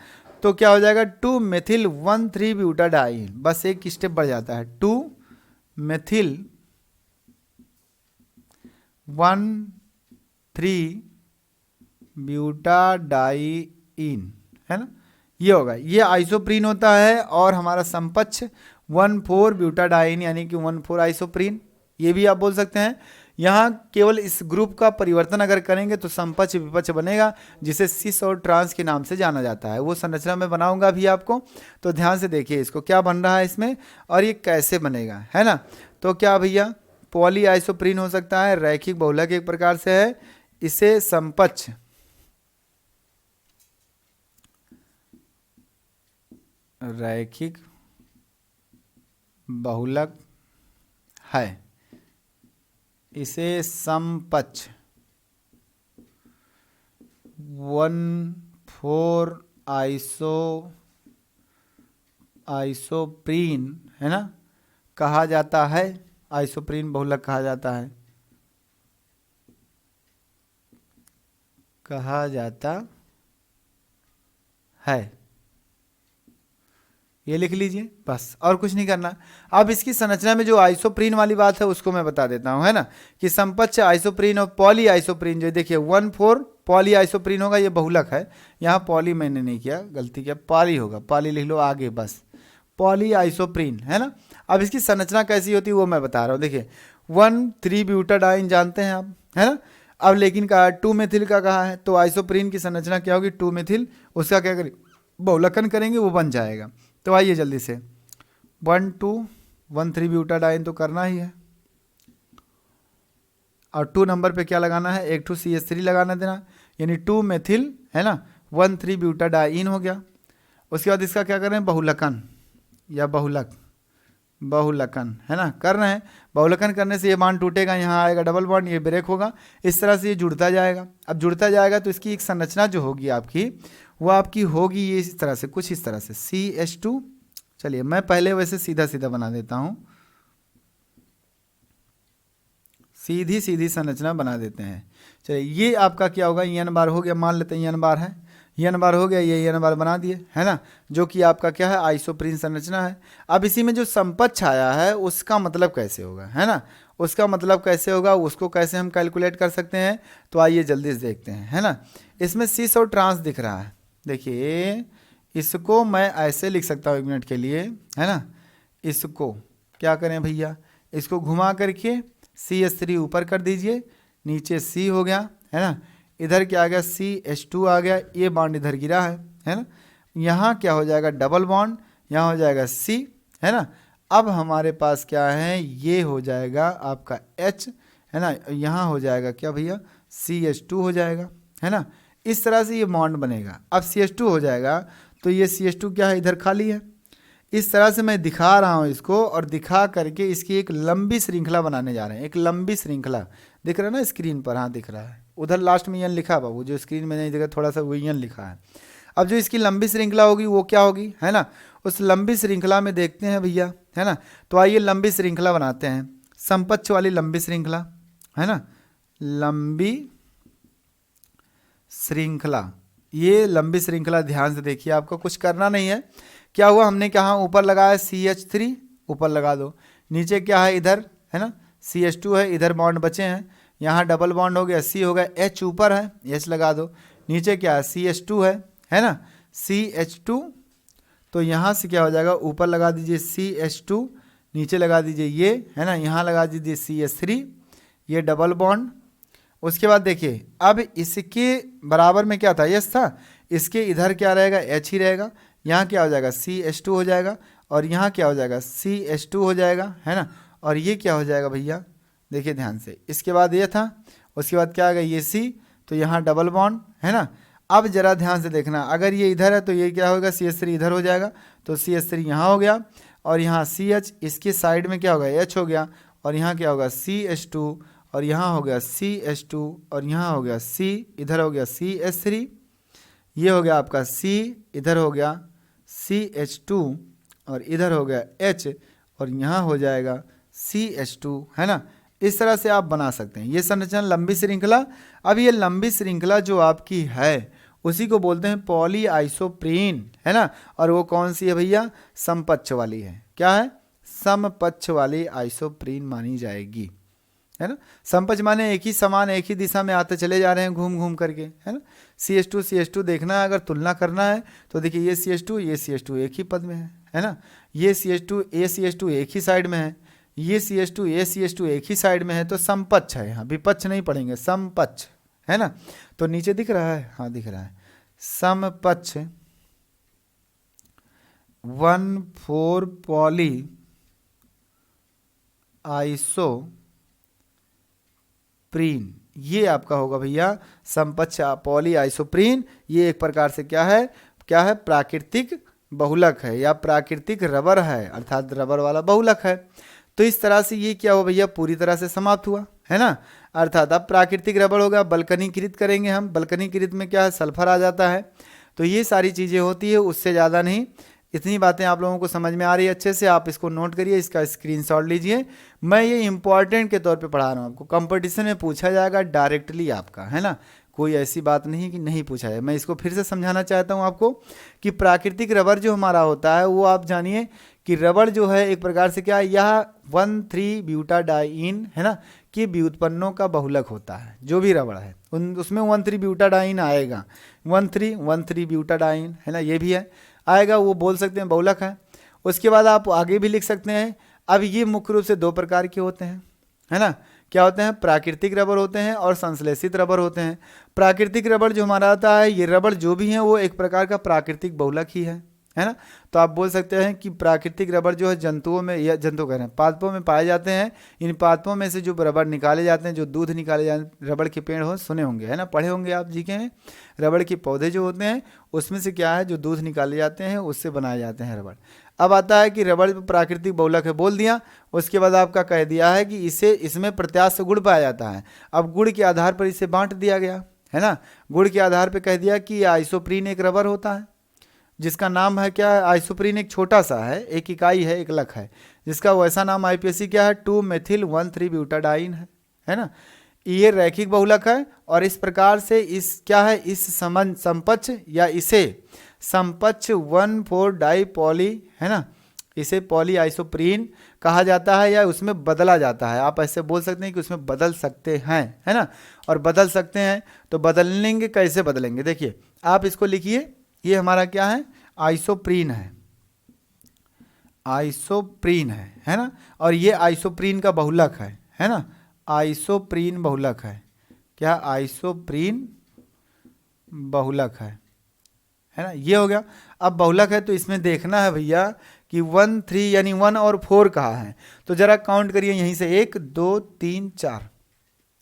S1: तो क्या हो जाएगा? 2-मेथिल 1,3-ब्यूटाडाइन। बस एक स्टेप बढ़ जाता है, 2-मेथिल 1,3-ब्यूटाडाइन, है ना। ये होगा, ये आइसोप्रीन होता है। और हमारा समपक्ष 1,4-ब्यूटाडाइन यानी कि 1,4 आइसोप्रीन, ये भी आप बोल सकते हैं। यहाँ केवल इस ग्रुप का परिवर्तन अगर करेंगे तो समपक्ष विपक्ष बनेगा, जिसे सिस और ट्रांस के नाम से जाना जाता है। वो संरचना में बनाऊंगा भी आपको, तो ध्यान से देखिए इसको क्या बन रहा है इसमें और ये कैसे बनेगा, है ना। तो क्या भैया? पॉली आइसोप्रीन हो सकता है, रैखिक बहुलक एक प्रकार से है। इसे समपक्ष रैखिक बहुलक है, इसे समपक्ष 1,4 आइसोप्रीन, है ना, कहा जाता है। आइसोप्रीन बहुलक कहा जाता है, कहा जाता है। ये लिख लीजिए बस, और कुछ नहीं करना। अब इसकी संरचना में जो आइसोप्रीन वाली बात है उसको मैं बता देता हूं, है ना, कि समपक्ष आइसोप्रीन और पॉली आइसोप्रीन जो देखिए 1,4 पॉली आइसोप्रीन होगा, ये बहुलक है। यहाँ पॉली मैंने नहीं किया, गलती किया, पॉली होगा, पॉली लिख लो आगे बस, पॉली आइसोप्रीन, है ना। अब इसकी संरचना कैसी होती है वो मैं बता रहा हूँ। देखिए 1,3-ब्यूटाडाइन जानते हैं आप, है ना। अब लेकिन कहा 2-मेथिल का कहा है, तो आइसोप्रीन की संरचना क्या होगी? 2-मेथिल, उसका क्या करें? बहुलकन करेंगे, वो बन जाएगा। तो आइए जल्दी से 1,2-1,3-ब्यूटाडाइन तो करना ही है, और 2 नंबर पे क्या लगाना है? एक 2 CH3 लगाना देना, यानी 2-मेथिल, है ना, 1,3-ब्यूटाडाइन हो गया। उसके बाद इसका क्या करें? बहुलकन या बहुलक, बहुलकन, है ना, कर रहे हैं। बहुलकन करने से ये बॉन्ड टूटेगा, यहाँ आएगा डबल बॉन्ड, ये ब्रेक होगा, इस तरह से ये जुड़ता जाएगा। अब जुड़ता जाएगा तो इसकी एक संरचना जो होगी आपकी, वो आपकी होगी ये इस तरह से, कुछ इस तरह से CH2। चलिए मैं पहले वैसे सीधा सीधा बना देता हूँ, सीधी सीधी संरचना बना देते हैं। चलिए ये आपका क्या होगा, एन बार हो गया, मान लेते हैं एन बार है, एन बार हो गया, ये एन बार बना दिए है ना, जो कि आपका क्या है, आइसोप्रीन संरचना है। अब इसी में जो समपक्ष आया है उसका मतलब कैसे होगा, है ना, उसका मतलब कैसे होगा, उसको कैसे हम कैलकुलेट कर सकते हैं, तो आइए जल्दी से देखते हैं, है ना। इसमें सिस और ट्रांस दिख रहा है, देखिए इसको मैं ऐसे लिख सकता हूँ 1 मिनट के लिए, है ना। इसको क्या करें भैया, इसको घुमा करके CH3 ऊपर कर दीजिए, नीचे C हो गया, है ना, इधर क्या आ गया, CH2 आ गया, ये बॉन्ड इधर गिरा है ना। यहाँ क्या हो जाएगा, डबल बॉन्ड, यहाँ हो जाएगा C, है ना। अब हमारे पास क्या है, ये हो जाएगा आपका H, है ना, यहाँ हो जाएगा क्या भैया, CH2 हो जाएगा, है ना। इस तरह से ये बॉन्ड बनेगा। अब CH2 हो जाएगा तो ये CH2 क्या है, इधर खाली है। इस तरह से मैं दिखा रहा हूँ इसको, और दिखा करके इसकी एक लंबी श्रृंखला बनाने जा रहे हैं। एक लंबी श्रृंखला दिख रहा है ना स्क्रीन पर, हाँ दिख रहा है, उधर लास्ट में एन लिखा है बाबू, जो स्क्रीन में नहीं दिखा थोड़ा सा वो एन लिखा है। अब जो इसकी लंबी श्रृंखला होगी वो क्या होगी, है ना, उस लंबी श्रृंखला में देखते हैं भैया, है ना। तो आइए लंबी श्रृंखला बनाते हैं, समपक्ष वाली लंबी श्रृंखला, है ना, लंबी श्रृंखला। ये लंबी श्रृंखला ध्यान से देखिए, आपको कुछ करना नहीं है। क्या हुआ, हमने कहाँ ऊपर लगाया CH3, ऊपर लगा दो, नीचे क्या है इधर, है ना, CH2 है, इधर बॉन्ड बचे हैं, यहाँ डबल बॉन्ड हो गया, C हो गया, H ऊपर है, H लगा दो, नीचे क्या है CH2 है ना, CH2, तो यहाँ से क्या हो जाएगा, ऊपर लगा दीजिए CH2, नीचे लगा दीजिए ये, है ना, यहाँ लगा दीजिए CH3, ये डबल बॉन्ड। उसके बाद देखिए अब इसके बराबर में क्या था, यस था, इसके इधर क्या रहेगा, H ही रहेगा, यहाँ क्या हो जाएगा CH2 हो जाएगा, और यहाँ क्या हो जाएगा CH2 हो जाएगा, है ना। और ये क्या हो जाएगा भैया, देखिए ध्यान से, इसके बाद ये था, उसके बाद क्या आ गया, ये C, तो यहाँ डबल बॉन्ड, है ना। अब जरा ध्यान से देखना, अगर ये इधर है तो ये क्या होगा, CH3 इधर हो जाएगा, तो CH3 यहाँ हो गया, और यहाँ CH, इसके साइड में क्या होगा, H हो गया, और यहाँ क्या होगा CH2, और यहाँ हो गया CH2, और यहाँ हो गया C, इधर हो गया CH3, ये हो गया आपका C, इधर हो गया CH2, और इधर हो गया H, और यहाँ हो जाएगा CH2, है ना। इस तरह से आप बना सकते हैं ये संरचना लंबी श्रृंखला। अब ये लंबी श्रृंखला जो आपकी है उसी को बोलते हैं पॉली आइसोप्रीन, है ना। और वो कौन सी है भैया, समपक्ष वाली है, क्या है, समपक्ष वाली आइसोप्रीन मानी जाएगी, है ना। समपक्ष माने एक ही समान, एक ही दिशा में आते चले जा रहे हैं घूम घूम करके, है ना। CH2 देखना है, अगर तुलना करना है तो देखिए ये CH2 एक ही पद में है ना। ये CH2 एक ही साइड में है, ये CH2 एक ही साइड में है, तो समपक्ष है, यहाँ विपक्ष नहीं पढ़ेंगे, समपक्ष, है ना। तो नीचे दिख रहा है, हाँ दिख रहा है, समपक्ष 1,4 पॉली आइसोप्रीन, ये आपका होगा भैया समपक्ष पॉली आइसोप्रीन। ये एक प्रकार से क्या है प्राकृतिक बहुलक है या प्राकृतिक रबर है, अर्थात रबर वाला बहुलक है। तो इस तरह से ये क्या हो भैया, पूरी तरह से समाप्त हुआ, है ना। अर्थात अब प्राकृतिक रबर होगा, बल्कनीकृत करेंगे हम, बल्कनीकृत में क्या है, सल्फर आ जाता है। तो ये सारी चीज़ें होती है, उससे ज़्यादा नहीं। इतनी बातें आप लोगों को समझ में आ रही है अच्छे से, आप इसको नोट करिए, इसका स्क्रीनशॉट लीजिए। मैं ये इंपॉर्टेंट के तौर पे पढ़ा रहा हूँ आपको, कंपटीशन में पूछा जाएगा डायरेक्टली आपका, है ना, कोई ऐसी बात नहीं है कि नहीं पूछा जाए। मैं इसको फिर से समझाना चाहता हूँ आपको कि प्राकृतिक रबर जो हमारा होता है वो आप जानिए कि रबर जो है एक प्रकार से क्या है, यह 1,3-ब्यूटाडाइन, है ना, कि व्युत्पन्नों का बहुलक होता है। जो भी रबर है उसमें 1,3-ब्यूटाडाइन आएगा, 1,3-ब्यूटाडाइन, है ना, ये भी है आएगा, वो बोल सकते हैं बहुलक है। उसके बाद आप आगे भी लिख सकते हैं। अब ये मुख्य रूप से 2 प्रकार के होते हैं, है ना, क्या होते हैं, प्राकृतिक रबर होते हैं और संश्लेषित रबर होते हैं। प्राकृतिक रबर जो हमारा आता है, ये रबर जो भी है वो एक प्रकार का प्राकृतिक बहुलक ही है ना। तो आप बोल सकते हैं कि प्राकृतिक रबर जो है जंतुओं में, या जंतु कह रहे हैं, पादपों में पाए जाते हैं। इन पादपों में से जो रबर निकाले जाते हैं, जो दूध निकाले जाते, रबर के पेड़ हो, सुने होंगे, है ना, पढ़े होंगे आप जी के हैं। रबर के पौधे जो होते हैं उसमें से क्या है, जो दूध निकाले जाते हैं उससे बनाए जाते हैं रबर। अब आता है कि रबर प्राकृतिक बहुलक है, बोल दिया। उसके बाद आपका कह दिया है कि इसमें प्रत्यास्थ गुण पाया जाता है। अब गुण के आधार पर इसे बांट दिया गया, है ना। गुण के आधार पर कह दिया कि आइसोप्रीन एक रबर होता है जिसका नाम है क्या है, आइसोप्रीन एक छोटा सा है, एक इकाई है, एक लक है, जिसका वैसा नाम IPSC क्या है, 2-मेथिल 1,3-ब्यूटाडाइन है है ना। ये रैखिक बहुलक है और इस प्रकार से इस क्या है, इस समपक्ष या इसे समपक्ष 1,4 डाइपॉली, है ना, इसे पॉली आइसोप्रीन कहा जाता है या उसमें बदला जाता है। आप ऐसे बोल सकते हैं कि उसमें बदल सकते हैं, है ना। और बदल सकते हैं तो बदलेंगे, कैसे बदलेंगे, देखिए आप इसको लिखिए, ये हमारा क्या है, आइसोप्रीन है, आइसोप्रीन है ना। और ये आइसोप्रीन का बहुलक है ना, आइसोप्रीन बहुलक है, क्या आइसोप्रीन बहुलक है ना, ये हो गया। अब बहुलक है तो इसमें देखना है भैया कि 1, 3 यानी 1 और 4 कहाँ है, तो जरा काउंट करिए यहीं से 1 2 3 4,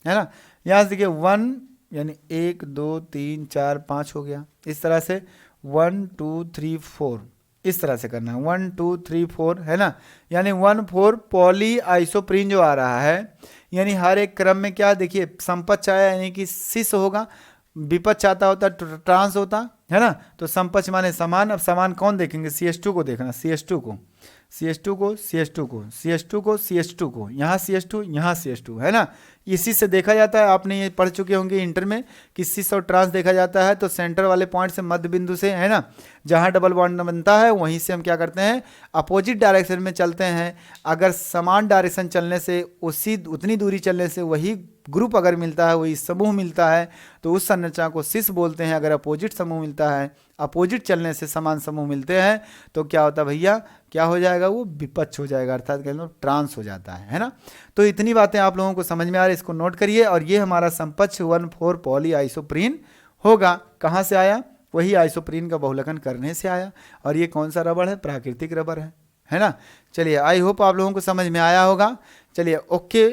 S1: है ना। यहाँ से देखिए 1 यानी 1 2 3 4 5 हो गया, इस तरह से 1 2 3 4 इस तरह से करना है, 1 2 3 4, है ना। यानी 1 4 पॉली आइसोप्रीन जो आ रहा है, यानी हर एक क्रम में क्या देखिए समपक्ष आया यानी कि सिस होगा, विपक्ष आता होता ट्रांस होता, है ना। तो समपक्ष माने समान। अब समान कौन देखेंगे, CH2 को देखना, CH2 को, CH2 को, CH2 को, CH2 को, CH2 को, यहाँ CH2 यहाँ CH2, है ना। इसी से देखा जाता है, आपने ये पढ़ चुके होंगे इंटर में कि सिस और ट्रांस देखा जाता है तो सेंटर वाले पॉइंट से मध्य बिंदु से, है ना, जहाँ डबल बॉन्ड बनता है वहीं से हम क्या करते हैं, अपोजिट डायरेक्शन में चलते हैं। अगर समान डायरेक्शन चलने से उतनी दूरी चलने से वही ग्रुप अगर मिलता है, वही समूह मिलता है, तो उस संरचना को सिस बोलते हैं। अगर अपोजिट समूह मिलता है, अपोजिट चलने से समान समूह मिलते हैं, तो क्या होता है भैया, क्या हो जाएगा, वो विपक्ष हो जाएगा, अर्थात कह लो ट्रांस हो जाता है ना। तो इतनी बातें आप लोगों को समझ में आ रही, इसको नोट करिए। और ये हमारा समपक्ष 1 4 पॉली आइसोप्रीन होगा। कहाँ से आया, वही आइसोप्रीन का बहुलकन करने से आया। और ये कौन सा रबड़ है, प्राकृतिक रबड़ है ना। चलिए, आई होप आप लोगों को समझ में आया होगा। चलिए ओके,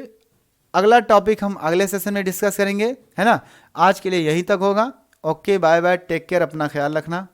S1: अगला टॉपिक हम अगले सेशन में डिस्कस करेंगे, है ना। आज के लिए यहीं तक होगा। Okay, bye bye, take care, अपना ख्याल रखना।